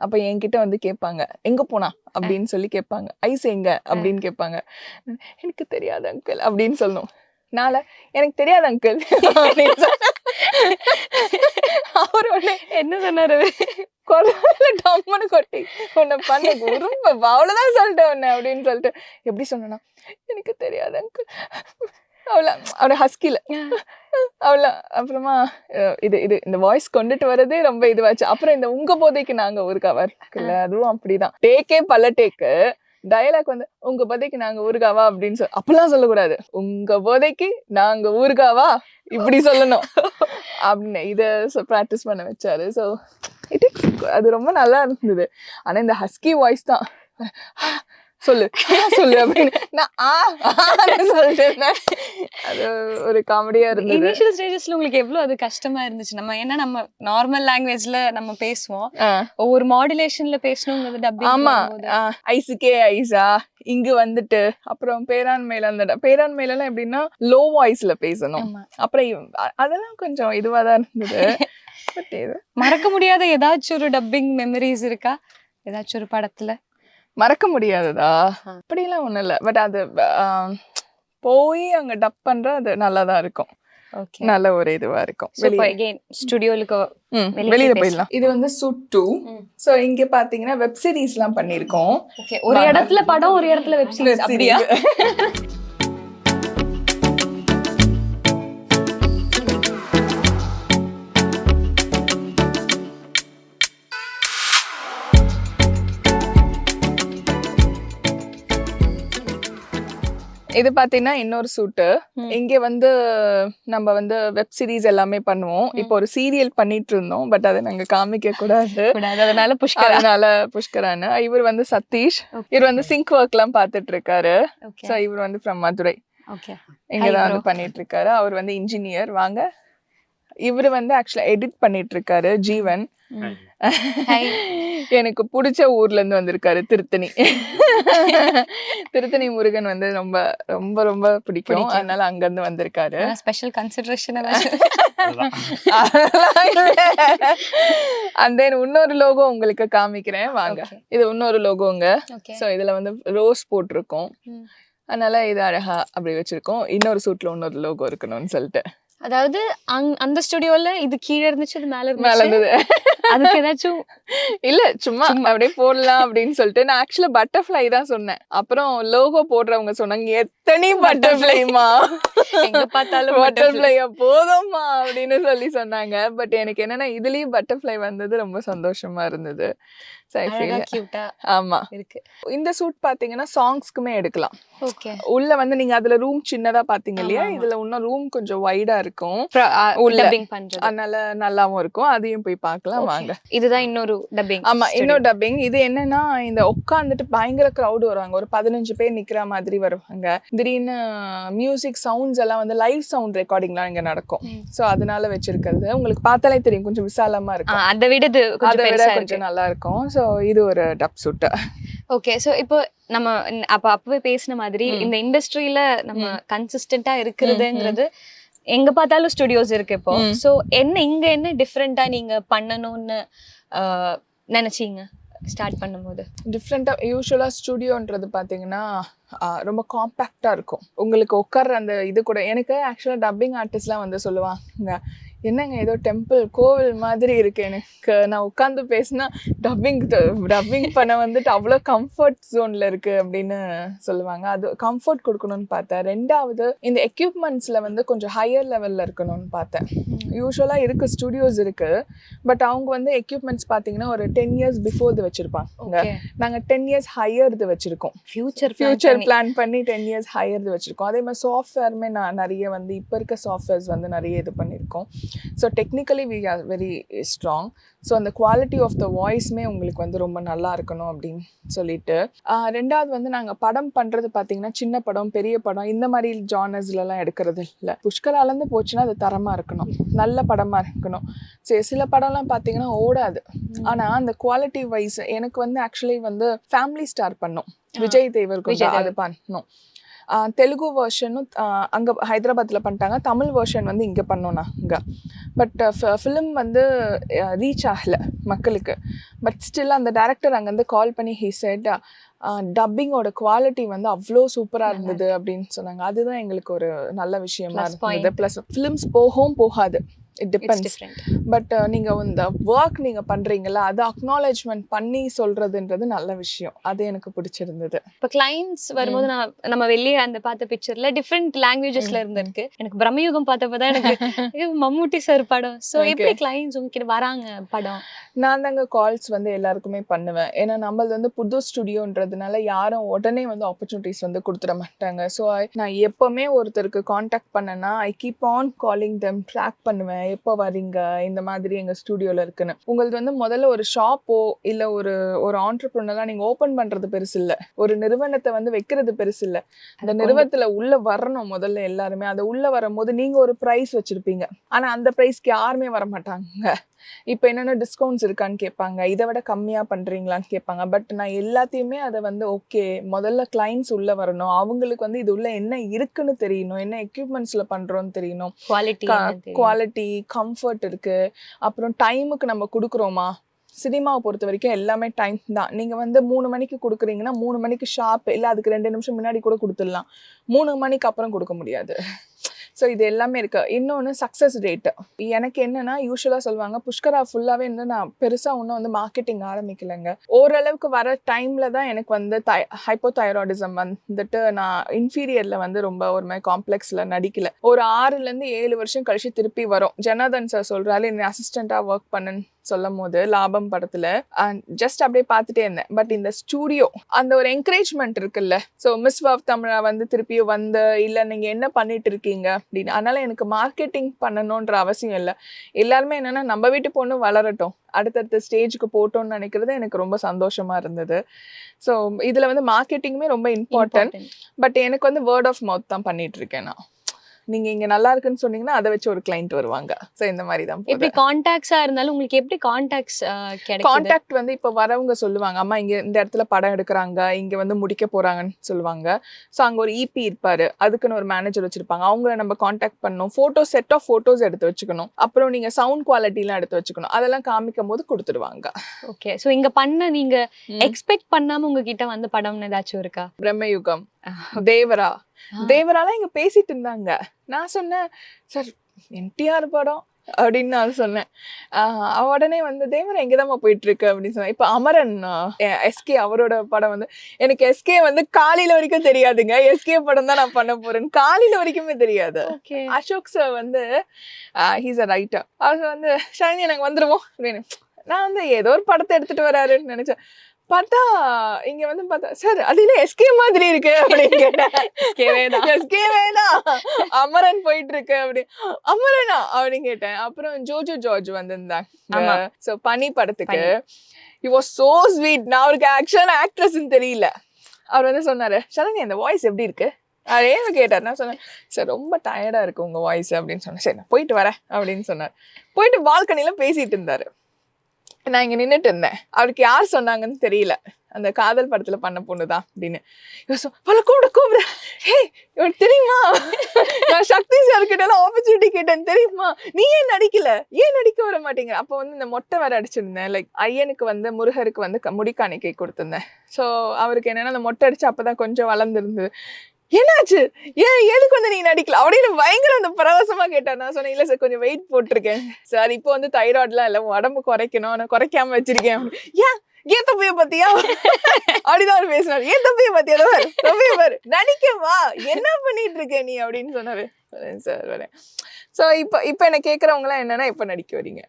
அப்ப என்கிட்ட வந்து கேட்பாங்க எங்க போனா அப்படின்னு சொல்லி கேட்பாங்க. ஐஸ் எங்க அப்படின்னு கேட்பாங்க. எனக்கு தெரியாது அங்கிள் அப்படின்னு சொல்லணும். நாள எனக்கு தெரியாது அங்கிள். அவர் உடனே என்ன சொன்னாரு? குரல டம்முன்னு கொட்டி உன்னை பண்ண ரொம்ப அவ்வளவுதான் சொல்லிட்டேன் உன்னை அப்படின்னு சொல்லிட்டு எப்படி சொன்னா, எனக்கு தெரியாது அங்கிள் அவளை ஹஸ்கில அவ்வளோ. அப்புறமா இது இந்த வாய்ஸ் கொண்டுட்டு வரதே ரொம்ப இதுவாச்சு. அப்புறம் இந்த உங்க போதைக்கு நாங்க ஊருக்காவா இருக்குல்ல, அதுவும் அப்படிதான். டேக்கே பல டேக்கு டயலாக் வந்து உங்க போதைக்கு நாங்க ஊருக்காவா அப்படின்னு சொல்லி அப்பெல்லாம் சொல்லக்கூடாது. உங்க போதைக்கு நாங்க ஊருக்காவா இப்படி சொல்லணும் அப்படின்னு இதை ப்ராக்டிஸ் பண்ண வச்சாரு. ஸோ அது ரொம்ப நல்லா இருந்தது. ஆனா இந்த ஹஸ்கி வாய்ஸ் தான் சொல்லு சொல்லு அப்படின்னு நான் சொல்லிட்டேன். அது ஒரு காமெடியா இருந்தது. இனிஷியல் ஸ்டேஜஸ்ல உங்களுக்கு எவ்வளவு அது கஷ்டமா இருந்துச்சு? நம்ம நார்மல் லாங்குவேஜ்ல நம்ம பேசுவோம், ஒவ்வொரு மாடுலேஷன்ல பேசணுங்கிறது டப்பிங். ஆமா, ஐஸுக்கே ஐஸா இங்க வந்துட்டு அப்புறம் பேராண்மையில அந்த பேராண்மையில எல்லாம் எப்படின்னா லோ வாய்ஸ்ல பேசணும். அப்புறம் அதெல்லாம் கொஞ்சம் இதுவாதான் இருந்தது. மறக்க முடியாத ஏதாச்சும் ஒரு டப்பிங் மெமரிஸ் இருக்கா? ஏதாச்சும் ஒரு படத்துல மறக்க முடியாததா? அப்படிலாம் ஒண்ணும் இல்ல. பட் அது போய் அங்க டப் பண்ற அது நல்லாதான் இருக்கும். நல்ல ஒரு இதுவா இருக்கும். வெளியில போயிடலாம். இது வந்து சூட் 2. சோ இங்க பாத்தீங்கன்னா வெப் சீரிஸ் எல்லாம் பண்ணிருக்கோம். ஒரு இடத்துல படம், ஒரு இடத்துல வெப் சீரிஸ். அப்படியா? இது பாத்தீங்கன்னா இன்னொரு சூட்டு. இங்க வந்து நம்ம வந்து வெப் சீரிஸ் எல்லாமே பண்ணுவோம். இப்போ ஒரு சீரியல் பண்ணிட்டு இருந்தோம், பட் அதை நாங்க காமிக்க கூடாது, அதனால புஷ்கரான. இவர் வந்து சதீஷ், இவர் வந்து சிங்க் ஒர்க் எல்லாம் பாத்துட்டு இருக்காரு. சோ இவர் வந்து ஃப்ரம் மதுரை, இங்கதான் வந்து பண்ணிட்டு இருக்காரு. அவர் வந்து இன்ஜினியர். வாங்க. இவரு வந்து ஆக்சுவலா எடிட் பண்ணிட்டு இருக்காரு, ஜீவன். எனக்கு பிடிச்ச ஊர்ல இருந்து வந்திருக்காரு, திருத்தணி. திருத்தணி முருகன் வந்து ரொம்ப ரொம்ப ரொம்ப பிடிக்கும், அதனால அங்க இருந்து வந்திருக்காரு. Special consideration. அண்ட் தென் இன்னொரு லோகோ உங்களுக்கு காமிக்கிறேன் வாங்க. இது இன்னொரு லோகோங்க. சோ இதுல வந்து ரோஸ் போட்டிருக்கோம், அதனால இது அழகா அப்படி வச்சிருக்கோம். இன்னொரு சூட்ல இன்னொரு லோகோ இருக்கணும்னு சொல்லிட்டு. அதாவது அந்த ஸ்டுடியோல இது கீழே இருந்துச்சு, இது மேல இருந்தது. அதுக்கு ஏதாச்சும் இல்ல சும்மா அப்படியே போடலாம் அப்படின்னு சொல்லிட்டு நான் ஆக்சுவலா பட்டர்ஃப்ளை தான் சொன்னேன். அப்புறம் லோகோ போடுறவங்க சொன்னாங்க எத்தனை பட்டர்ஃப்ளைமா, எங்க பார்த்தாலும் பட்டர்ஃப்ளையா போதும்மா அப்படின்னு சொல்லி சொன்னாங்க. பட் எனக்கு என்னன்னா இதுலயும் பட்டர்ஃப்ளை வந்தது ரொம்ப சந்தோஷமா இருந்தது. So I feel கியூட்டா ஆமா. இருக்கு. இந்த சூட் பாத்தீங்கன்னா சாங்ஸ்க்குமே எடுக்கலாம். ஓகே. உள்ள வந்து நீங்க அதுல ரூம் சின்னதா பாத்தீங்க இல்லையா, ஆமா, ஆமா. இதுல இன்னும் ரூம் கொஞ்சம் வைடா இருக்கும். உள்ள. டப்பிங் பண்றது. அதனால நல்லாவும் இருக்கும். அதையும் போய் பார்க்கலாம் வாங்க. இதுதான் இன்னொரு டப்பிங். ஆமா, இன்னொரு டப்பிங். இது என்னன்னா இந்த உட்காந்துட்டு பயங்கர கிரவுட் வருவாங்க. ஒரு 15 பேர் நிக்கிற மாதிரி வருவாங்க. திடீர்னு மியூசிக் சவுண்ட்ஸ் எல்லாம் வந்து லைவ் சவுண்ட் ரெக்கார்டிங்லாம் இங்க நடக்கும். சோ அதனால வச்சிருக்கிறது உங்களுக்கு பார்த்தாலே தெரியும் கொஞ்சம் விசாலமா இருக்கும். அதை விட இது கொஞ்சம் பெருசா இருக்கு. கொஞ்சம் நல்லா இருக்கும். சோ இது ஒரு டப் சூட். ஓகே. சோ இப்போ நம்ம அப்பவே பேசின மாதிரி இந்த இண்டஸ்ட்ரியில நம்ம கன்சிஸ்டன்டா இருக்கிறதுங்கிறது எங்க பார்த்தாலும் ஸ்டுடியோஸ் இருக்கு இப்போ. சோ இங்க என்ன டிஃப்ரெண்டா நீங்க பண்ணணும்னு நினைச்சீங்க ஸ்டார்ட் பண்ணும்போது? டிஃப்ரெண்டா யூஸ்வலா ஸ்டுடியோன்றது பாத்தீங்கன்னா ரொம்ப காம்பேக்டா இருக்கும். உங்களுக்கு உட்கார்ற அந்த இது கூட எனக்கு ஆக்சுவலா டப்பிங் ஆர்டிஸ்ட்லாம் வந்து சொல்லுவாங்க, என்னங்க ஏதோ டெம்பிள் கோவில் மாதிரி இருக்கு எனக்கு, நான் உட்காந்து பேசினா டப்பிங் பண்ண வந்துட்டு அவ்வளோ கம்ஃபர்ட் ஜோன்ல இருக்கு அப்படின்னு சொல்லுவாங்க. அது கம்ஃபர்ட் கொடுக்கணும்னு பார்த்தேன். ரெண்டாவது இந்த எக்யூப்மெண்ட்ஸ்ல வந்து கொஞ்சம் ஹையர் லெவல்ல இருக்கணும்னு பார்த்தேன். யூஸ்வலா இருக்கு ஸ்டுடியோஸ் இருக்கு, பட் அவங்க வந்து எக்யூப்மெண்ட்ஸ் பார்த்தீங்கன்னா ஒரு 10 years பிஃபோர் இது வச்சிருப்பாங்க. நாங்க 10 years ஹையர் இது வச்சிருக்கோம். ஃபியூச்சர் பிளான் பண்ணி 10 years ஹையர் இது வச்சிருக்கோம். அதே மாதிரி சாஃப்ட்வேருமே நான் நிறைய வந்து இப்போ இருக்க சாஃப்ட்வேர்ஸ் வந்து நிறைய இது பண்ணியிருக்கோம். So technically we are very strong. So அந்த குவாலிட்டி ஆஃப் த வாய்ஸ்மே உங்களுக்கு வந்து ரொம்ப நல்லா இருக்கணும் அப்படின்னு சொல்லிட்டு. ரெண்டாவது வந்து நாங்கள் படம் பண்ணுறது பார்த்தீங்கன்னா சின்ன படம் பெரிய படம் இந்த மாதிரி ஜானர்ஸ்லாம் எடுக்கிறது இல்லை. புஷ்கராலேருந்து போச்சுன்னா அது தரமாக இருக்கணும், நல்ல படமாக இருக்கணும். சரி, சில படம்லாம் பார்த்தீங்கன்னா ஓடாது. ஆனால் அந்த குவாலிட்டி வைஸ் எனக்கு வந்து ஆக்சுவலி வந்து ஃபேமிலி ஸ்டார் பண்ணோம், விஜய் தேவர்கொண்டா அது பண்ணோம். தெலுங்கு வெர்ஷனும் அங்கே ஹைதராபாத்தில் பண்ணிட்டாங்க, தமிழ் வெர்ஷன் வந்து இங்கே பண்ணோம் நாங்கள். பட் ஃபிலிம் வந்து ரீச் ஆகலை மக்களுக்கு. பட் ஸ்டில் அந்த டேரக்டர் அங்கேருந்து கால் பண்ணி ஹி செட் டப்பிங்கோட குவாலிட்டி வந்து அவ்வளோ சூப்பராக இருந்தது அப்படின்னு சொன்னாங்க. அதுதான் எங்களுக்கு ஒரு நல்ல விஷயமா இருந்தது. ப்ளஸ் ஃபிலிம்ஸ் போகாது, இட் டிபெண்ட்ஸ். பட் நீங்க இந்த ஒர்க் நீங்க பண்றீங்கல்ல, அது அக்னாலேஜ்மெண்ட் பண்ணி சொல்றதுன்றது நல்ல விஷயம். அது எனக்கு பிடிச்சிருந்தது. இப்போ கிளைண்ட்ஸ் வரும்போது நம்ம வெளியே அந்த பார்த்த பிக்சர்ல டிஃப்ரெண்ட் லாங்குவேஜஸ்ல இருந்திருக்கு. எனக்கு பிரம்மயுகம் பார்த்தப்பதான் எனக்கு மம்முட்டி சார் படம். ஸோ எப்படி கிளைண்ட்ஸ் உங்ககிட்ட வராங்க படம்? நான் தாங்க கால்ஸ் வந்து எல்லாருக்குமே பண்ணுவேன். ஏன்னா நம்மளது வந்து புது ஸ்டுடியோன்றதுனால யாரும் உடனே வந்து ஆப்பர்ச்சுனிட்டிஸ் வந்து கொடுத்துட மாட்டாங்க. ஸோ நான் எப்பவுமே ஒருத்தருக்கு காண்டாக்ட் பண்ணேன்னா I keep on calling them, track பண்ணுவேன், எப்போ வரீங்க இந்த மாதிரி எங்கள் ஸ்டுடியோவில் இருக்குன்னு. உங்களுக்கு வந்து முதல்ல ஒரு ஷாப்போ இல்லை ஒரு ஆண்டர்ப்ரனர்லாம் நீங்கள் ஓப்பன் பண்ணுறது பெருசு இல்லை, ஒரு நிறுவனத்தை வந்து வைக்கிறது பெருசு இல்லை. அந்த நிறுவனத்தில் உள்ளே வரணும் முதல்ல எல்லாருமே. அதை உள்ளே வரும்போது நீங்கள் ஒரு ப்ரைஸ் வச்சுருப்பீங்க, ஆனால் அந்த ப்ரைஸ்க்கு யாருமே வரமாட்டாங்க. இப்போ என்னென்ன டிஸ்கவுண்ட்ஸ் இருக்கான்னு கேட்பாங்க, இதை விட கம்மியாக பண்ணுறீங்களான்னு கேட்பாங்க. பட் நான் எல்லாத்தையுமே அதை வந்து ஓகே முதல்ல கிளைண்ட்ஸ் உள்ளே வரணும், அவங்களுக்கு வந்து இது உள்ள என்ன இருக்குன்னு தெரியணும், என்ன எக்யூப்மெண்ட்ஸில் பண்ணுறோன்னு தெரியணும், குவாலிட்டி கம்ஃபர்ட் இருக்குது, அப்புறம் டைமுக்கு நம்ம கொடுக்குறோமா. சினிமாவை பொறுத்த வரைக்கும் எல்லாமே டைம் தான். நீங்கள் வந்து 3 மணிக்கு கொடுக்குறீங்கன்னா 3 மணிக்கு ஷார்ப், இல்லை அதுக்கு 2 நிமிஷம் முன்னாடி கூட கொடுத்துடலாம், 3 மணிக்கு அப்புறம் கொடுக்க முடியாது. ஸோ இது எல்லாமே இருக்கு. இன்னொன்று சக்ஸஸ் ரேட்டு. எனக்கு என்னன்னா யூஸ்வலாக சொல்லுவாங்க புஷ்கரா ஃபுல்லாகவே வந்து நான் பெருசாக ஒன்றும் வந்து மார்க்கெட்டிங் ஆரம்பிக்கலைங்க. ஓரளவுக்கு வர டைமில் தான் எனக்கு வந்து ஹைப்போதைராய்டிசம் வந்துட்டு நான் இன்ஃபீரியரில் வந்து ரொம்ப ஒரு மாதிரி காம்ப்ளெக்ஸில் நடிக்கல. ஒரு 6 to 7 வருஷம் கழிச்சு திருப்பி வரும். ஜனார்தன் சார் சொல்கிறாரு நீ அசிஸ்டண்ட்டாக ஒர்க் பண்ணுன்னு சொல்லும் போது லாபம் படத்துல ஜஸ்ட் அப்படியே பார்த்துட்டே இருந்தேன். பட் இந்த ஸ்டூடியோ அந்த ஒரு என்கரேஜ்மெண்ட் இருக்குல்ல, ஸோ மிஸ் வாவ் தமிழா வந்து திருப்பியும் வந்து இல்லை நீங்கள் என்ன பண்ணிட்டு இருக்கீங்க அப்படின்னு. அதனால எனக்கு மார்க்கெட்டிங் பண்ணணுன்ற அவசியம் இல்லை. எல்லாருமே என்னன்னா நம்ம வீட்டு பொண்ணு வளரட்டும், அடுத்தடுத்த ஸ்டேஜுக்கு போட்டோம்னு நினைக்கிறது எனக்கு ரொம்ப சந்தோஷமா இருந்தது. ஸோ இதுல வந்து மார்க்கெட்டிங்குமே ரொம்ப இம்பார்ட்டன்ட். பட் எனக்கு வந்து வேர்ட் ஆஃப் மவுத் தான் பண்ணிட்டு இருக்கேன் நான். நீங்க இங்க நல்லா இருக்குன்னு சொன்னீங்கன்னா அதை வச்சு ஒரு கிளைண்ட் வருவாங்க. சோ இந்த மாதிரி தான். எப்படி கான்டாக்ட்ஸா இருந்தாலும் உங்களுக்கு எப்படி கான்டாக்ட்ஸ் கிடைக்குது? கான்டாக்ட் வந்து இப்ப வரவங்க சொல்லுவாங்க, அம்மா இங்க இந்த இடத்துல படம் எடுக்கிறாங்க, இங்க வந்து முடிக்க போறாங்கன்னு சொல்லுவாங்க. சோ அங்க ஒரு இபி இருப்பாரு, அதுக்குன்னு ஒரு மேனேஜர் வச்சிருப்பாங்க, அவங்கள நம்ம கான்டாக்ட் பண்ணணும். போட்டோ செட் ஆஃப் போட்டோஸ் எடுத்து வச்சுக்கணும், அப்புறம் நீங்க சவுண்ட் குவாலிட்டி எல்லாம் எடுத்து வச்சுக்கணும், அதெல்லாம் காமிக்கும் போது கொடுத்துடுவாங்க. ஓகே. சோ இங்க பண்ண நீங்க எக்ஸ்பெக்ட் பண்ணாம உங்ககிட்ட வந்து படம் ஏதாச்சும் இருக்கா? பிரம்மயுகம், தேவராலாம் இங்க பேசிட்டு இருந்தாங்க. நான் சொன்னேன் சார் என்டிஆர் படம், அப்படின்னு நான் சொன்னேன். உடனே வந்து தேவரா எங்கேதாம்மா போயிட்டு இருக்கு அப்படின்னு சொன்னேன். இப்போ அமரன் எஸ்கே அவரோட படம் வந்து எனக்கு எஸ்கே வந்து காலையில வரைக்கும் தெரியாதுங்க. எஸ்கே படம் தான் நான் பண்ண போறேன் காலையில வரைக்குமே தெரியாது. அசோக் சார் வந்து ஹீஸ் அ ரைட்டர். அவர் வந்து ஷாலினி எனக்கு வந்துருவோம் அப்படின்னு. நான் வந்து ஏதோ ஒரு படத்தை எடுத்துட்டு வராருன்னு நினைச்சேன். பார்த்தா இங்க வந்து பார்த்தா சார் அது இல்ல எஸ்கே மாதிரி இருக்கு அப்படின்னு கேட்டேன். எஸ்கேவே தான் அமரன் போயிட்டு இருக்கு அப்படி. அமரனா அப்படின்னு கேட்டேன். அப்புறம் ஜோஜோ ஜார்ஜ் வந்திருந்தாங்க. சோ பனி படத்துக்கு he was so sweet. நான் அவருக்கு ஆக்சுவலா ஆக்ட்ரஸ்ன்னு தெரியல. அவர் வந்து சொன்னாரு ஷரணி அந்த வாய்ஸ் எப்படி இருக்கு அதேன்னு கேட்டார். நான் சொன்னேன் சார் ரொம்ப டயர்டா இருக்கு உங்க வாய்ஸ் அப்படின்னு சொன்னேன். சரி நான் போயிட்டு வரேன் அப்படின்னு சொன்னார். போயிட்டு பால்கனில பேசிட்டு இருந்தாரு. நான் இங்க நின்னுட்டு இருந்தேன். அவருக்கு யார் சொன்னாங்கன்னு தெரியல அந்த காதல் படத்துல பண்ண பொண்ணுதான் அப்படின்னு. கூப்பிட ஹே இவனுக்கு தெரியுமா நான் சக்தி சார் கிட்ட எல்லாம் ஆப்பர்ச்சுனிட்டி கேட்டேன் தெரியுமா நீ ஏன் நடிக்கல ஏன் நடிக்க வர மாட்டேங்க. அப்போ வந்து இந்த மொட்டை வேற அடிச்சிருந்தேன். லைக் ஐயனுக்கு வந்து முருகருக்கு வந்து முடிக்காணிக்கை கொடுத்திருந்தேன். ஸோ அவருக்கு என்னன்னா அந்த மொட்டை அடிச்சு அப்பதான் கொஞ்சம் வளர்ந்துருந்தது. என்னாச்சு ஏன் எதுக்கு வந்து நீ நடிக்கல அப்படின்னு பயங்கர அந்த பரவசமா கேட்டார். நான் சொன்னேன் இல்ல சார் கொஞ்சம் வெயிட் போட்டிருக்கேன் சார். இப்போ வந்து தைராய்டுலாம் இல்ல உடம்பு குறைக்கணும் நான் குறைக்காம வச்சிருக்கேன். ஏன் தம்பிய பத்தியா அப்படிதான் பேசினாரு. ஏன் தம்பிய பத்தியா தம்பிய பாரு நடிக்கவா என்ன பண்ணிட்டு இருக்க நீ அப்படின்னு சொன்னாரு. சார் வரேன். சோ இப்ப என்ன கேக்குறவங்க எல்லாம் என்னன்னா இப்ப நடிக்க வரீங்க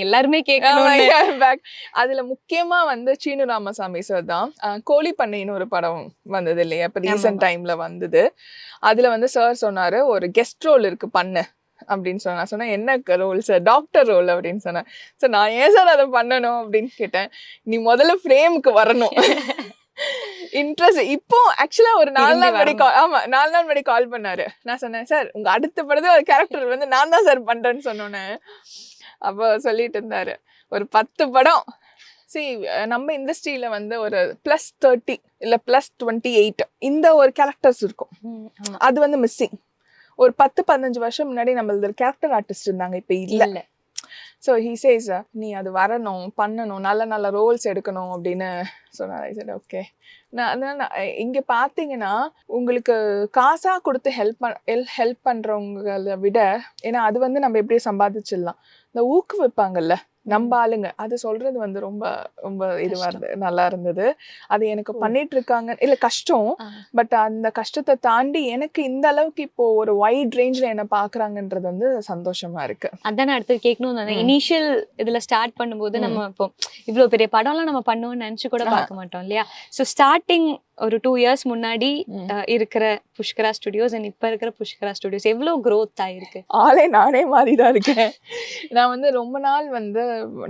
எல்லாருமே கேட்கணும். அதுல முக்கியமா வந்து சீனு ராமசாமி சார் தான் கோழி பண்ணைன்னு ஒரு படம் வந்தது இல்லையா இப்ப ரீசெண்ட் டைம்ல வந்தது. அதுல வந்து சார் சொன்னாரு ஒரு கெஸ்ட் ரோல் இருக்கு பண்ணு அப்படின்னு சொன்னா. சொன்னேன் என்ன ரோல் சார் டாக்டர் ரோல் அப்படின்னு சொன்னேன். சார் நான் ஏன் சார் அதை பண்ணணும் அப்படின்னு கேட்டேன். நீ முதல்ல ஃப்ரேமுக்கு வரணும் இன்ட்ரெஸ்ட். இப்போ ஆக்சுவலா ஒரு 4 நாள் முன்னாடி கால் பண்ணாரு. நான் சொன்னேன் சார் உங்க அடுத்த படத்துல ஒரு கேரக்டர் வந்து நான் தான் சார் பண்றேன்னு சொன்னோன்னே அப்போ சொல்லிட்டு இருந்தாரு ஒரு 10 படம். நம்ம இண்டஸ்ட்ரியில வந்து ஒரு +30 இல்ல +28 இந்த ஒரு கேரக்டர்ஸ் இருக்கும். அது வந்து மிஸ்ஸிங். ஒரு 10-15 வருஷம் முன்னாடி நம்மளது ஒரு கேரக்டர் ஆர்டிஸ்ட் இருந்தாங்க இப்ப இல்ல. ஸோ ஹி சேஸ் நீ அது வரணும் பண்ணணும் நல்ல நல்ல ரோல்ஸ் எடுக்கணும் அப்படின்னு சொன்னார். ஓகே நான் இங்க பாத்தீங்கன்னா உங்களுக்கு காசா கொடுத்து ஹெல்ப் பண்றவங்களை விட ஏன்னா அது வந்து நம்ம எப்படியே சம்பாதிச்சிடலாம். இந்த ஊக்குவிப்பாங்கல்ல நம்ம ஆளுங்க அது சொல்றது வந்து ரொம்ப ரொம்ப இதுவா இருந்தது நல்லா இருந்தது. அது எனக்கு பண்ணிட்டு இருக்காங்க இல்ல கஷ்டம். பட் அந்த கஷ்டத்தை தாண்டி எனக்கு இந்த அளவுக்கு இப்போ ஒரு வைட் ரேஞ்ச்ல என்ன பாக்குறாங்கன்றது வந்து சந்தோஷமா இருக்கு. அதான் அடுத்து கேட்கணும். இனிஷியல் இதுல ஸ்டார்ட் பண்ணும்போது நம்ம இப்போ இவ்வளவு பெரிய படம்லாம் நம்ம பண்ணுவோம்னு நினைச்சு கூட பார்க்க மாட்டோம் இல்லையா. ஸோ ஸ்டார்டிங் ஒரு 2 years முன்னாடி இருக்கிற புஷ்கரா ஸ்டுடியோஸ் அண்ட் இப்ப இருக்கிற புஷ்கரா ஸ்டுடியோஸ் எவ்வளவு growth ஆயிருக்கு. ஆளே நானே மாறிதான் இருக்கேன். நான் வந்து ரொம்ப நாள் வந்து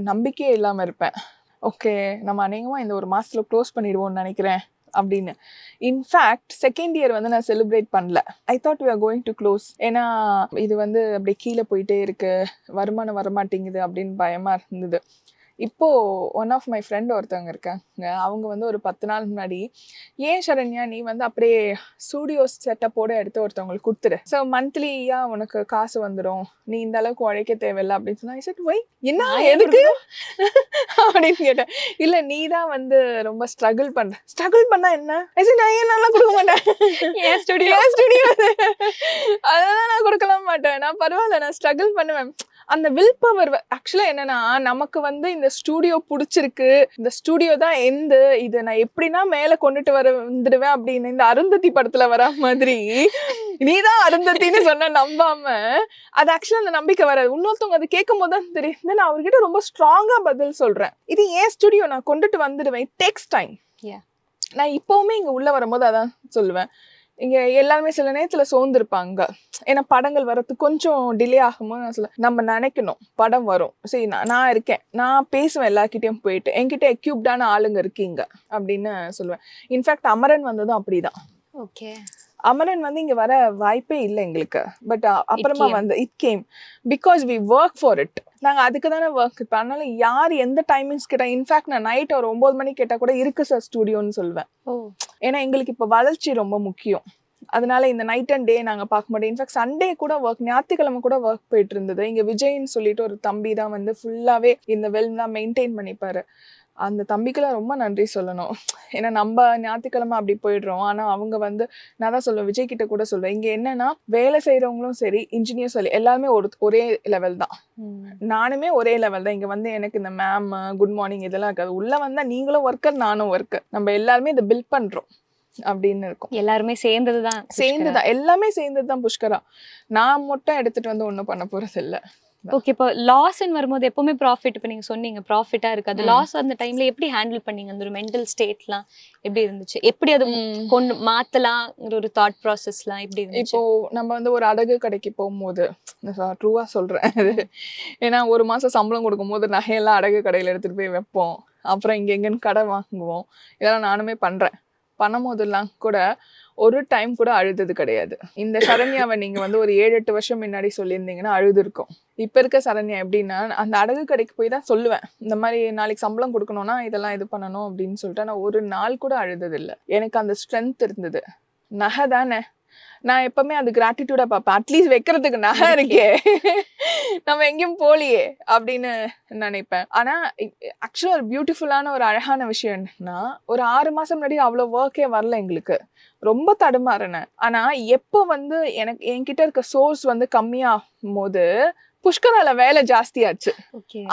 நம்பிக்கையே இல்லாம இருப்பேன். ஓகே நம்ம அநேகமா இந்த ஒரு மாசத்துல க்ளோஸ் பண்ணிடுவோம்னு நினைக்கிறேன் அப்படின்னு. இன்ஃபேக்ட் செகண்ட் இயர் வந்து நான் செலிப்ரேட் பண்ணல. I thought we are going to close. ஏன்னா இது வந்து அப்படியே கீழே போயிட்டே இருக்கு வருமானம் வரமாட்டேங்குது அப்படின்னு பயமா இருந்தது. இப்போ ஒன் ஆஃப் மை ஃப்ரெண்ட் ஒருத்தவங்க இருக்காங்க. அவங்க வந்து ஒரு 10 நாள் முன்னாடி ஏன் சரண்யா நீ வந்து அப்படியே ஸ்டூடியோ செட்டப்போட எடுத்து ஒருத்தவங்களுக்கு கொடுத்துரு. ஸோ மந்த்லியா உனக்கு காசு வந்துடும் நீ இந்த அளவுக்கு உழைக்க தேவையில்லை அப்படின்னு சொன்னா. சரி வை என்ன எதுக்கு அப்படின்னு கேட்டேன். இல்ல நீ தான் வந்து ரொம்ப ஸ்ட்ரகிள் பண்ணா என்ன நான் ஏன் நல்லா கொடுக்க மாட்டேன் அதெல்லாம் நான் கொடுக்கலாம் மாட்டேன். நான் பரவாயில்ல நான் ஸ்ட்ரகிள் பண்ணுவேன். அந்த வில் பவர் ஆக்சுவலா என்னன்னா நமக்கு வந்து இந்த ஸ்டூடியோ பிடிச்சிருக்கு இந்த ஸ்டூடியோ தான் இதை நான் எப்படின்னா மேல கொண்டுட்டு வந்துடுவேன் அப்படின்னு இந்த அருந்ததி படத்துல வர மாதிரி நீதான் அருந்தத்தின்னு சொன்ன நம்பாம அது ஆக்சுவலா அந்த நம்பிக்கை வராது. இன்னொருத்தவங்க அதை கேட்கும் போது தான் தெரியும். நான் அவர்கிட்ட ரொம்ப ஸ்ட்ராங்கா பதில் சொல்றேன். இது ஏன் ஸ்டூடியோ நான் கொண்டுட்டு வந்துடுவேன். It takes time. நான் இப்பவுமே இங்க உள்ள வரும்போது அதான் சொல்லுவேன். இங்க எல்லாருமே சில நேரத்துல சோர்ந்திருப்பாங்க. ஏன்னா படங்கள் வர்றதுக்கு கொஞ்சம் டிலே ஆகும்போது நான் சொல்ல நம்ம நினைக்கணும் படம் வரும். சரி நான் இருக்கேன் நான் பேசுவேன் எல்லார்கிட்டயும் போயிட்டு என்கிட்ட எக்யூப்டான ஆளுங்க இருக்கீங்க அப்படின்னு சொல்லுவேன். இன்ஃபேக்ட் அமரன் வந்ததும் அப்படிதான். ஓகே அமரன் வந்து இங்க வர வாய்ப்பே இல்லை எங்களுக்கு. பட் அப்புறமா வந்து it came because we work for it. நாங்க அதுக்கு தானே ஒர்க். இப்போ அதனால யார் எந்த டைமிங்ஸ் கேட்டா இன்ஃபேக்ட் நான் நைட் ஒரு 9 மணிக்கு கேட்டா கூட இருக்கு சார் ஸ்டூடியோன்னு சொல்லுவேன். ஏன்னா எங்களுக்கு இப்போ வளர்ச்சி ரொம்ப முக்கியம். அதனால இந்த நைட் அண்ட் டே நாங்க பார்க்க மாட்டோம். இன்ஃபேக்ட் சண்டே கூட ஒர்க் ஞாயிற்றுக்கிழமை கூட ஒர்க் போயிட்டு இருந்தது. இங்க விஜய்ன்னு சொல்லிட்டு ஒரு தம்பி தான் வந்து ஃபுல்லாவே இந்த வெல்ம் தான் மெயின்டைன் பண்ணிப்பாரு. அந்த தம்பிக்கெல்லாம் ரொம்ப நன்றி சொல்லணும். ஏன்னா நம்ம ஞாயிற்றுக்கிழமை அப்படி போயிடுறோம். ஆனா அவங்க வந்து நான் தான் சொல்லுவேன், விஜய் கிட்ட கூட சொல்லுவேன், இங்க என்னன்னா வேலை செய்யறவங்களும் சரி, இன்ஜினியர் சரி, எல்லாருமே ஒரே லெவல் தான். நானுமே ஒரே லெவல் தான். இங்க வந்து எனக்கு இந்த மேம் குட் மார்னிங் இதெல்லாம் இருக்காது. உள்ள வந்தா நீங்களும் ஒர்க்கர், நானும் ஒர்க்கர், நம்ம எல்லாருமே இதை பில்ட் பண்றோம் அப்படின்னு இருக்கும். எல்லாருமே சேர்ந்ததுதான் எல்லாமே சேர்ந்ததுதான் புஷ்கரா. நான் மட்டும் எடுத்துட்டு வந்து ஒண்ணும் பண்ண போறது இல்ல. ஓகே. இப்போ லாஸ்ன்னு வரும்போது எப்பவுமே ப்ராஃபிட், இப்போ நீங்க சொன்னீங்க ப்ராஃபிட்டா இருக்காது, லாஸ் அந்த டைம்ல எப்படி ஹேண்டில் பண்ணீங்க? அந்த ஒரு மென்டல் ஸ்டேட்லாம் எப்படி இருந்துச்சு? எப்படி அது கொண்டு மாத்தலாம்ங்கிற ஒரு தாட் ப்ராசஸ்லாம் எப்படி இருந்துச்சு? இப்போ நம்ம வந்து ஒரு அடகு கடைக்கு போகும்போது, ட்ரூவா சொல்றேன் அது, ஏன்னா ஒரு மாசம் சம்பளம் கொடுக்கும்போது நகையெல்லாம் அடகு கடையில எடுத்துட்டு போய் வைப்போம். அப்புறம் இங்க எங்கன்னு கடை வாங்குவோம். இதெல்லாம் நானுமே பண்றேன். பண்ணும்போதெல்லாம் கூட ஒரு டைம் கூட அழுதது கிடையாது. இந்த சரண்யாவை நீங்க வந்து ஒரு 7-8 வருஷம் முன்னாடி சொல்லியிருந்தீங்கன்னா அழுது இருக்கும். இப்ப இருக்க சரண்யா எப்படின்னா, அந்த அடகு கடைக்கு போய் தான் சொல்லுவேன், இந்த மாதிரி நாளைக்கு சம்பளம் கொடுக்கணும்னா இதெல்லாம் இது பண்ணணும் அப்படின்னு சொல்லிட்டு. நான் ஒரு நாள் கூட அழுதது இல்லை. எனக்கு அந்த ஸ்ட்ரென்த் இருந்தது. நகை தானே, நான் எப்பவுமே அது கிராட்டிடியூடா பார்ப்பேன். அட்லீஸ்ட் வைக்கிறதுக்கு நகை இருக்கே, நம்ம எங்கேயும் போலியே அப்படின்னு நினைப்பேன். ஆனா ஆக்சுவலா ஒரு பியூட்டிஃபுல்லான ஒரு அழகான விஷயம் என்னன்னா, ஒரு 6 மாசம் முன்னாடி அவ்வளவு ஒர்க்கே வரல எங்களுக்கு. ரொம்ப தடுமாறினேன். ஆனா எப்போ வந்து எனக்கு என்கிட்ட இருக்க சோர்ஸ் வந்து கம்மியாகும் போது புஷ்கரால வேலை ஜாஸ்தியாச்சு.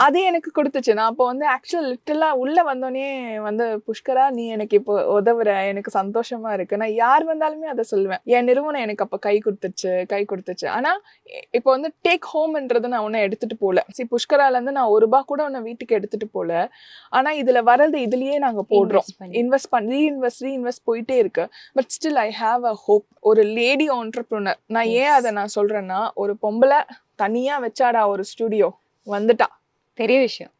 அது எனக்கு கொடுத்துச்சு. நான் அப்போ வந்து ஆக்சுவலா லிட்டலா உள்ள வந்தோடனே வந்து, புஷ்கரா நீ எனக்கு இப்போ உதவுற, எனக்கு சந்தோஷமா இருக்கு. நான் யார் வந்தாலுமே அதை சொல்லுவேன். என் நிறுவனம் எனக்கு அப்ப கை கொடுத்துச்சு. ஆனா இப்போ வந்து டேக் ஹோம்ன்றது நான் உன்னை எடுத்துட்டு போல. புஷ்கரால இருந்து நான் ₹1 கூட உன்னை வீட்டுக்கு எடுத்துட்டு போல. ஆனா இதுல வர்றது இதுலயே நாங்க போடுறோம். ரீஇன்வெஸ்ட் போயிட்டே இருக்கு. But still I have a hope. ஒரு லேடி ஆண்டர்பிரினர். நான் ஏன் அதை நான் சொல்றேன்னா, ஒரு பொம்பளை தனியா வச்சாடா ஒரு ஸ்டுடியோ, வந்துட்டா, பெரிய விஷயம்.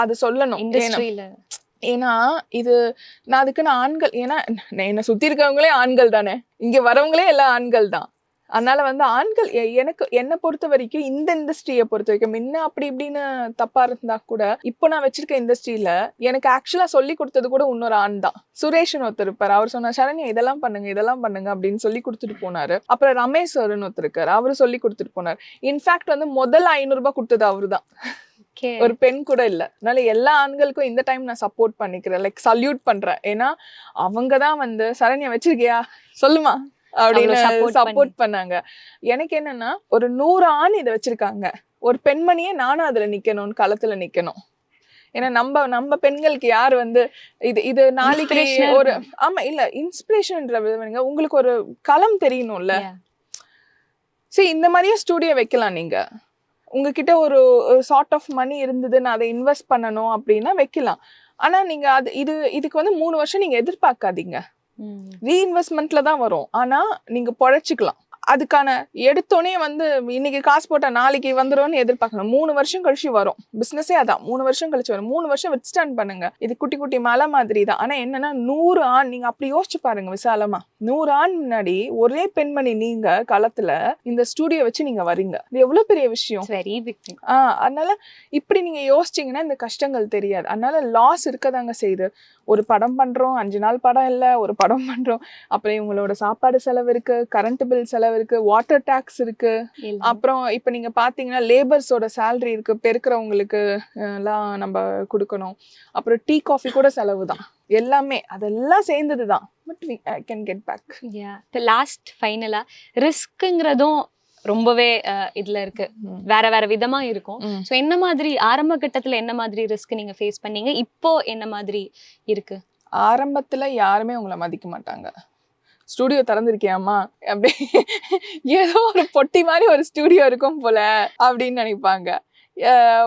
அது சொல்லணும் இண்டஸ்ட்ரியில. ஏன்னா இது நான் அதுக்குன்னு ஆண்கள், ஏன்னா என்னை சுத்தி இருக்கவங்களே ஆண்கள் தானே, இங்க வரவங்களே எல்லாம் ஆண்கள் தான். அதனால வந்து ஆண்கள் என்னை பொறுத்த வரைக்கும், இந்த இண்டஸ்ட்ரியை பொறுத்த வரைக்கும் முன்ன அப்படி இப்படின்னு தப்பா இருந்தா கூட, இப்போ நான் வச்சிருக்க இண்டஸ்ட்ரியில எனக்கு ஆக்சுவலா சொல்லி கொடுத்தது கூட இன்னொரு ஆண் தான். சுரேஷ்னு ஒருத்தர் இருப்பார். அவர் சொன்னார், சரண்யா இதெல்லாம் பண்ணுங்க அப்படின்னு சொல்லி கொடுத்துட்டு போனாரு. அப்புறம் ரமேஷ் சார்னு ஒருத்தர் இருக்காரு, அவரு சொல்லி கொடுத்துட்டு போனார். இன்ஃபேக்ட் வந்து முதல்ல ₹500 கொடுத்தது அவரு தான், ஒரு பெண் கூட இல்ல. அதனால எல்லா ஆண்களுக்கும் இந்த டைம் நான் சப்போர்ட் பண்ணிக்கிறேன், லைக் சல்யூட் பண்றேன். ஏன்னா அவங்கதான் வந்து சரண்யா வச்சிருக்கியா சொல்லுமா அப்படின்னு சப்போர்ட் பண்ணாங்க. எனக்கு என்னன்னா, ஒரு 100 ஆண் இதை வச்சிருக்காங்க, ஒரு பெண்மணியே நானும் அதுல நிக்கணும், களத்துல நிக்கணும். ஏன்னா நம்ம பெண்களுக்கு யார் வந்து இது நாளைக்கு ஒரு ஆமா இல்ல இன்ஸ்பிரேஷன்ன்ற உங்களுக்கு ஒரு களம் தெரியணும்ல. சரி, இந்த மாதிரியே ஸ்டூடியோ வைக்கலாம். நீங்க உங்ககிட்ட ஒரு சார்ட் ஆஃப் மணி இருந்தது, நான் அதை இன்வெஸ்ட் பண்ணணும் அப்படின்னா வைக்கலாம். ஆனா நீங்க இதுக்கு வந்து 3 வருஷம் நீங்க எதிர்பார்க்காதீங்க. ரீஇன்வெஸ்ட்மெண்ட்ல தான் வரும். ஆனா நீங்க பொழைச்சிக்கலாம். அதுக்கான எடுத்தோடனே வந்து இன்னைக்கு காசு போட்டா நாளைக்கு வந்துரும்னு எதிர்பார்க்கணும். 3 வருஷம் கழிச்சு வரும். பிசினஸே அதான், 3 வருஷம் கழிச்சு வரும். 3 வருஷம் வித்ஸ்டாண்ட் பண்ணுங்க. இது குட்டி குட்டி மலை மாதிரி தான். ஆனா என்னன்னா 100 ஆண், நீங்க அப்படி யோசிச்சு பாருங்க விசாலமா, 100 ஆண் முன்னாடி ஒரே பெண்மணி நீங்க களத்துல இந்த ஸ்டூடியோ வச்சு நீங்க வரீங்க. இது எவ்வளவு பெரிய விஷயம். அதனால இப்படி நீங்க யோசிச்சீங்கன்னா இந்த கஷ்டங்கள் தெரியாது. அதனால லாஸ் இருக்கதாங்க செய்யுது. ஒரு படம் பண்றோம், 5 நாள் படம் இல்ல, ஒரு படம் பண்றோம், அப்புறம் இவங்களோட சாப்பாடு செலவு இருக்கு, கரண்ட் பில் செலவு இருக்கு, வாட்டர் டாக்ஸ் இருக்கு, அப்புறம் இப்ப நீங்க பாத்தீங்கன்னா லேபர்ஸோட சேலரி இருக்கு, பெருக்கிறவங்களுக்கு எல்லாம் நம்ம கொடுக்கணும், அப்புறம் டீ காஃபி கூட செலவு தான். எல்லாமே அதெல்லாம் சேர்ந்ததுதான். But I can get back. Last ஃபைனலா ரிஸ்க்ங்கிறதும் ரொம்பவே இதுல இருக்கு, வேற விதமா இருக்கும். சோ என்ன மாதிரி ஆரம்ப கட்டத்துல என்ன மாதிரி ரிஸ்க் நீங்க ஃபேஸ் பண்ணீங்க, இப்போ என்ன மாதிரி இருக்கு? ஆரம்பத்துல யாருமே உங்களை மதிக்க மாட்டாங்க. ஸ்டூடியோ திறந்திருக்கியாமா அப்படி ஏதோ ஒரு பொட்டி மாதிரி ஒரு ஸ்டூடியோ இருக்கும் போல அப்படின்னு நினைப்பாங்க.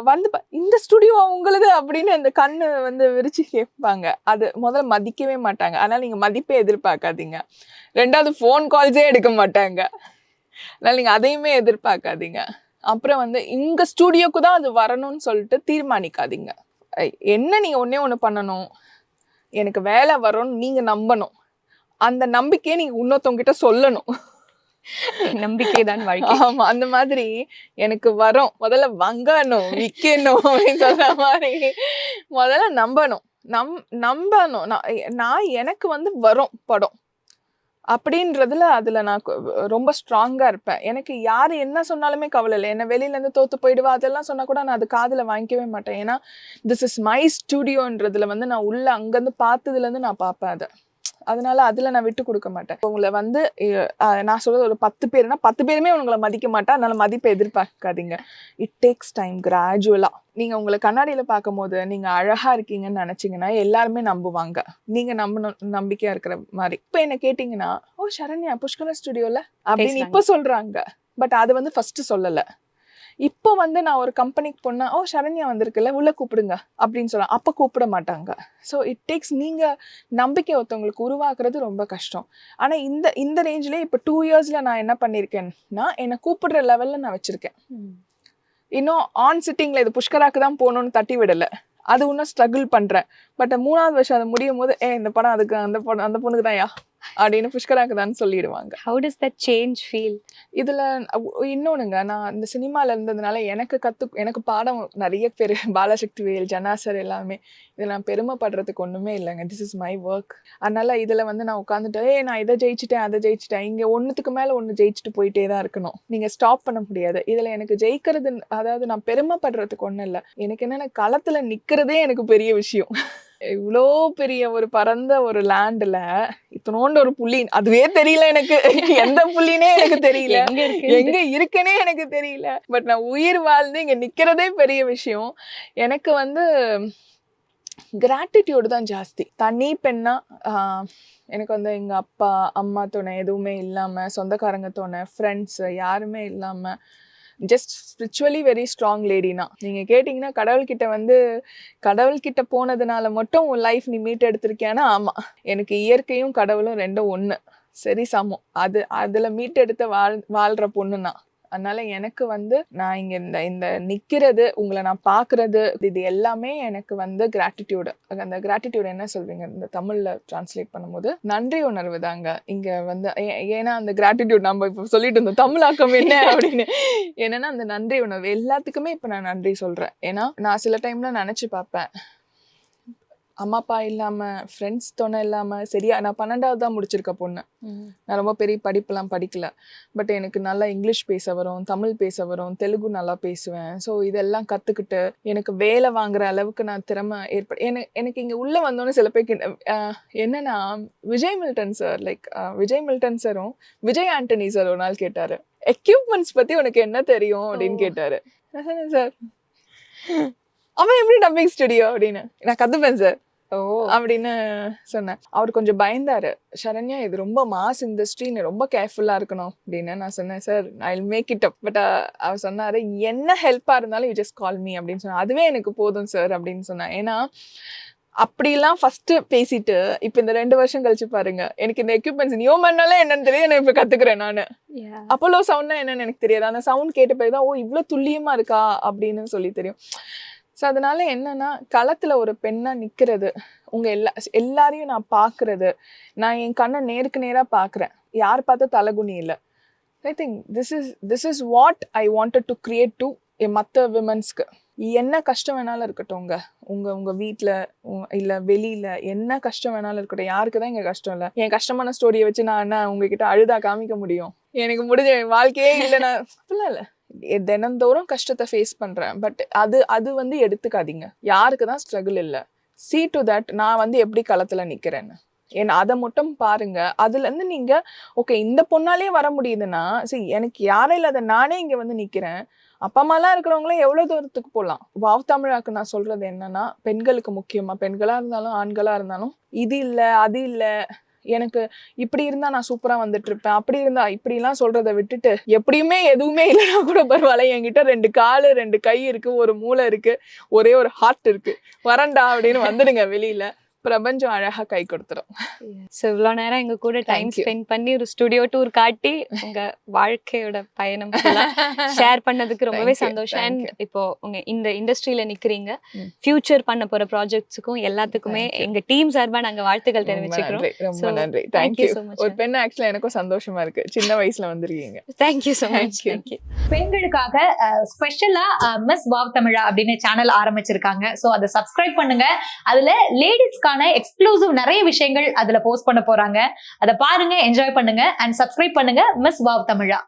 வந்து இந்த ஸ்டுடியோ உங்களுது அப்படின்னு அந்த கண்ணு வந்து விரிச்சு கேட்பாங்க. அது முதல்ல மதிக்கவே மாட்டாங்க. அதனால நீங்க மதிப்பே எதிர்பார்க்காதீங்க. 2வது ஃபோன் கால்ஸே எடுக்க மாட்டாங்க. அதனால நீங்க அதையுமே எதிர்பார்க்காதீங்க. அப்புறம் வந்து இங்க ஸ்டூடியோக்கு தான் அது வரணும்னு சொல்லிட்டு தீர்மானிக்காதீங்க. என்ன நீங்க ஒண்ணு பண்ணணும், எனக்கு வேலை வரும்னு நீங்க நம்பணும். அந்த நம்பிக்கையை நீங்க இன்னொருத்தவங்க கிட்ட சொல்லணும். நம்பிக்கை தான் வாழ்க்கை. ஆமா, அந்த மாதிரி எனக்கு வரும், முதல்ல வாங்கணும், விற்கணும் அப்படின்னு சொல்ற மாதிரி முதல்ல நம்பணும். நம்பணும். நான் எனக்கு வந்து வரும் படம், அப்படின்றதுல அதுல நான் ரொம்ப ஸ்ட்ராங்கா இருப்பேன். எனக்கு யாரு என்ன சொன்னாலுமே கவலை இல்லை. என்ன வெளியில இருந்து தோத்து போயிடுவா அதெல்லாம் சொன்னா கூட நான் அது காதுல வாங்கிக்கவே மாட்டேன். ஏன்னா திஸ் இஸ் மை ஸ்டுடியோன்றதுல வந்து நான் உள்ள அங்கிருந்து பார்த்ததுல இருந்து நான் பார்ப்பேன் அதை. அதனால அதுல நான் விட்டு கொடுக்க மாட்டேன். உங்களை வந்து நான் சொல்றது ஒரு 10 பேர்னா 10 பேருமே உங்களை மதிக்க மாட்டேன். அதனால மதிப்பை எதிர்பார்க்காதீங்க. It takes time. கிராஜுவலா நீங்க உங்களை கண்ணாடியில பார்க்கும் போது நீங்க அழகா இருக்கீங்கன்னு நினைச்சீங்கன்னா எல்லாருமே நம்புவாங்க. நீங்க நம்பிக்கையா இருக்கிற மாதிரி. இப்ப என்ன கேட்டீங்கன்னா, ஓ சரண்யா புஷ்கர ஸ்டுடியோல அப்படின்னு இப்ப சொல்றாங்க. பட் அது வந்து ஃபர்ஸ்ட் சொல்லல. இப்போ வந்து நான் ஒரு கம்பெனிக்கு போனா, ஓ சரண்யா வந்திருக்குல்ல உள்ள கூப்பிடுங்க அப்படின்னு சொல்லலாம். அப்ப கூப்பிட மாட்டாங்க. ஸோ இட் டேக்ஸ் நீங்க நம்பிக்கை ஒருத்தவங்களுக்கு உருவாக்குறது ரொம்ப கஷ்டம். ஆனா இந்த ரேஞ்சிலே இப்போ 2 இயர்ஸ்ல நான் என்ன பண்ணிருக்கேன்னா, என்னை கூப்பிடுற லெவல்ல நான் வச்சிருக்கேன். இன்னும் ஆன் சிட்டிங்ல இது புஷ்கராக்கு தான் போகணும்னு தட்டி விடல. அது இன்னும் ஸ்ட்ரகிள் பண்றேன். பட் 3வது வருஷம் அது முடியும் போது இந்த படம் அதுக்கு அந்த பொண்ணுக்கு தான்யா அப்படின்னு புஷ்கராக்கு தான் சொல்லிடுவாங்க. How does that change feel? இதுல இன்னொன்னுங்க, நான் இந்த சினிமால இருந்ததுனால எனக்கு பாடம் நிறைய பேர் பாலசக்திவேல், ஜனா சார் எல்லாமே. இதுல நான் பெருமைப்படுறதுக்கு ஒண்ணுமே இல்லைங்க. This is my work. அதனால இதுல வந்து நான் உட்காந்துட்டு நான் இதை ஜெயிச்சுட்டேன் அதை ஜெயிச்சுட்டேன், இங்க ஒண்ணுத்துக்கு மேல ஒண்ணு ஜெயிச்சுட்டு போயிட்டே தான் இருக்கணும். நீங்க ஸ்டாப் பண்ண முடியாது. இதுல எனக்கு ஜெயிக்கிறது, அதாவது நான் பெருமைப்படுறதுக்கு ஒண்ணும் இல்லை. எனக்கு என்னன்னா களத்துல நிக்கிறதே எனக்கு பெரிய விஷயம். இவ்வளோ பெரிய ஒரு பரந்த ஒரு லேண்ட்ல இத்தனோண்டு ஒரு புள்ளி, அதுவே தெரியல எனக்கு. எந்த புள்ளினே எனக்கு தெரியல, எங்க இருக்குன்னே எனக்கு தெரியல. பட் நான் உயிர் வாழ்ந்து இங்க நிக்கிறதே பெரிய விஷயம். எனக்கு வந்து கிராட்டிடியூடு தான் ஜாஸ்தி. தனி பெண்ணா எனக்கு வந்து எங்க அப்பா அம்மா துணை எதுவுமே இல்லாம, சொந்தக்காரங்க துணை, ஃப்ரெண்ட்ஸ் யாருமே இல்லாம, ஜஸ்ட் ஸ்பிரிச்சுவலி வெரி ஸ்ட்ராங் லேடினா. நீங்க கேட்டீங்கன்னா கடவுள்கிட்ட போனதுனால மட்டும் உன் லைஃப் நீ மீட் எடுத்திருக்கியானா, ஆமா. எனக்கு இயற்கையும் கடவுளும் ரெண்டும் ஒண்ணு, சரி சமம். அதுல மீட் எடுத்து வாழ்ற பொண்ணுனா. அதனால எனக்கு வந்து நான் இங்க இந்த நிக்கிறது, உங்களை நான் பாக்குறது, இது எல்லாமே எனக்கு வந்து கிராட்டிடியூடு. அந்த கிராட்டிடியூட் என்ன சொல்வீங்க இந்த தமிழ்ல டிரான்ஸ்லேட் பண்ணும்போது? நன்றி உணர்வு தாங்க இங்க வந்து. ஏன்னா அந்த கிராட்டிடியூட் நம்ம இப்ப சொல்லிட்டு இருந்தோம் தமிழாக்கம் என்ன அப்படின்னு. என்னன்னா அந்த நன்றி உணர்வு எல்லாத்துக்குமே இப்ப நான் நன்றி சொல்றேன். ஏன்னா நான் சில டைம்ல நினைச்சு பார்ப்பேன், அம்மா அப்பா இல்லாம, ஃப்ரெண்ட்ஸ் துணை இல்லாம, சரியா நான் 12வது தான் முடிச்சிருக்க பொண்ணு. நான் ரொம்ப பெரிய படிப்புலாம் படிக்கல. பட் எனக்கு நல்லா இங்கிலீஷ் பேச வரும், தமிழ் பேச வரும், தெலுங்கு நல்லா பேசுவேன். ஸோ இதெல்லாம் கற்றுக்கிட்டு எனக்கு வேலை வாங்குற அளவுக்கு நான் திறமை எனக்கு இங்கே உள்ளே வந்தோன்னே சில பேருக்கு என்னன்னா, விஜய் மில்டன் சாரும் விஜய் ஆண்டனி சார் ஒரு நாள் கேட்டாரு, எக்யூப்மெண்ட்ஸ் பற்றி உனக்கு என்ன தெரியும் அப்படின்னு கேட்டாரு. நான் சொன்னேன், சார் அவன் எப்படி டப்பிங் ஸ்டுடியோ அப்படின்னு, நான் கற்றுப்பேன் சார் அப்படின்னு சொன்னேன். அவர் கொஞ்சம் பயந்தாரு, சரண்யா இது ரொம்ப மாஸ் இண்டஸ்ட்ரி, நீ ரொம்ப கேர்ஃபுல்லா இருக்கணும் அப்படின்னு. நான் சொன்னேன், sir I will make it up. But அவர் சொன்னாரு, என்ன ஹெல்ப்பா இருந்தாலும் யூ ஜஸ்ட் கால் மீ அப்படின்னு சொன்னா, அதுவே எனக்கு போதும் சார் அப்படின்னு சொன்னேன். ஏன்னா அப்படிலாம் ஃபர்ஸ்ட் பேசிட்டு இப்ப இந்த 2 வருஷம் கழிச்சு பாருங்க, எனக்கு இந்த எக்யூப்மெண்ட்ஸ் நியோமன்னால என்னன்னு தெரியும், நான் இப்ப கத்துக்கிறேன். நானு அப்போலோ சவுண்ட்னா என்னன்னு எனக்கு தெரியாது. அந்த சவுண்ட் கேட்ட பிறகுதான் ஓ இவ்வளவு துல்லியமா இருக்கா அப்படின்னு சொல்லி தெரியும். ஸோ அதனால என்னன்னா, களத்துல ஒரு பெண்ணா நிக்கிறது, உங்க எல்லாரையும் நான் பாக்குறது, நான் என் கண்ணை நேருக்கு நேரா பாக்குறேன், யார் பார்த்தா தலைகுனி இல்லை. I think this is what I wanted to create to மற்ற விமன்ஸ்க்கு. என்ன கஷ்டம் வேணாலும் இருக்கட்டும், உங்க வீட்டில் இல்லை வெளியில என்ன கஷ்டம் வேணாலும் இருக்கட்டும், யாருக்கு தான் இங்கே கஷ்டம் இல்லை. என் கஷ்டமான ஸ்டோரியை வச்சு நான் என்ன உங்ககிட்ட அழுதா காமிக்க முடியும்? எனக்கு முடிஞ்ச வாழ்க்கையே இல்லை. நான் அப்படிலாம் இல்லை, தினந்தோறும் கஷ்டத்தை ஃபேஸ் பண்றேன். பட் அது வந்து எடுத்துக்காதீங்க, யாருக்கு தான் ஸ்ட்ரகிள் இல்லை. see to that நான் வந்து எப்படி களத்துல நிக்கிறேன்னு ஏன்னா அதை மட்டும் பாருங்க. அதுல இருந்து நீங்க ஓகே இந்த பொண்ணாலே வர முடியுதுன்னா, சரி எனக்கு யாரும் இல்லாத நானே இங்க வந்து நிக்கிறேன். அப்பா அம்மாலாம் இருக்கிறவங்களும் எவ்வளவு தூரத்துக்கு போகலாம். வாவ் தமிழாக்கு நான் சொல்றது என்னன்னா, பெண்களுக்கு முக்கியமா, பெண்களா இருந்தாலும் ஆண்களா இருந்தாலும், இது இல்லை அது இல்லை, எனக்கு இப்படி இருந்தா நான் சூப்பரா வந்துட்டு இருப்பேன், அப்படி இருந்தா இப்படிலாம் சொல்றதை விட்டுட்டு, எப்படியுமே எதுவுமே இல்லைன்னா கூட பரவாயில்ல, என்கிட்ட 2 காலு 2 கை இருக்கு, ஒரு மூளை இருக்கு, ஒரே ஒரு ஹார்ட் இருக்கு, வரண்டா அப்படின்னு வந்துடுங்க வெளியில, பிரபஞ்சம் அழகா கை கொடுத்துரும். ஸோ இவ்வளோ நேரம் எங்க கூட டைம் ஸ்பெண்ட் பண்ணி ஒரு ஸ்டுடியோ டூர் காட்டி உங்க வாழ்க்கையோட பயணம் ஷேர் பண்ணதுக்கு ரொம்பவே சந்தோஷம். அண்ட் இப்போ உங்க இந்த இண்டஸ்ட்ரியில நிக்கிறீங்க, ஃபியூச்சர் பண்ண போற ப்ராஜெக்ட்ஸுக்கும் எல்லாத்துக்குமே எங்க டீம் சார்பா நாங்க வாழ்த்துக்கள் தெரிவிச்சுக்கிறோம். ரொம்ப நன்றி. Thank you so much. ஒரு பெண் ஆக்சுவலா எனக்கும் சந்தோஷமா இருக்கு, சின்ன வயசுல வந்திருக்கீங்க. Thank you so much. பெண்களுக்காக ஸ்பெஷலா மிஸ் வாவ் தமிழா அப்படின்னு சேனல் ஆரம்பிச்சிருக்காங்க. ஸோ அதை சப்ஸ்கிரைப் பண்ணுங்க. அதுல லேடிஸ்க்கு உங்களுக்கான எக்ஸ்க்ளூசிவ் நிறைய விஷயங்கள் அதுல போஸ்ட் பண்ண போறாங்க. அதை பாருங்க, என்ஜாய் பண்ணுங்க அண்ட் சப்ஸ்கிரைப் பண்ணுங்க மிஸ் வாவ் தமிழா.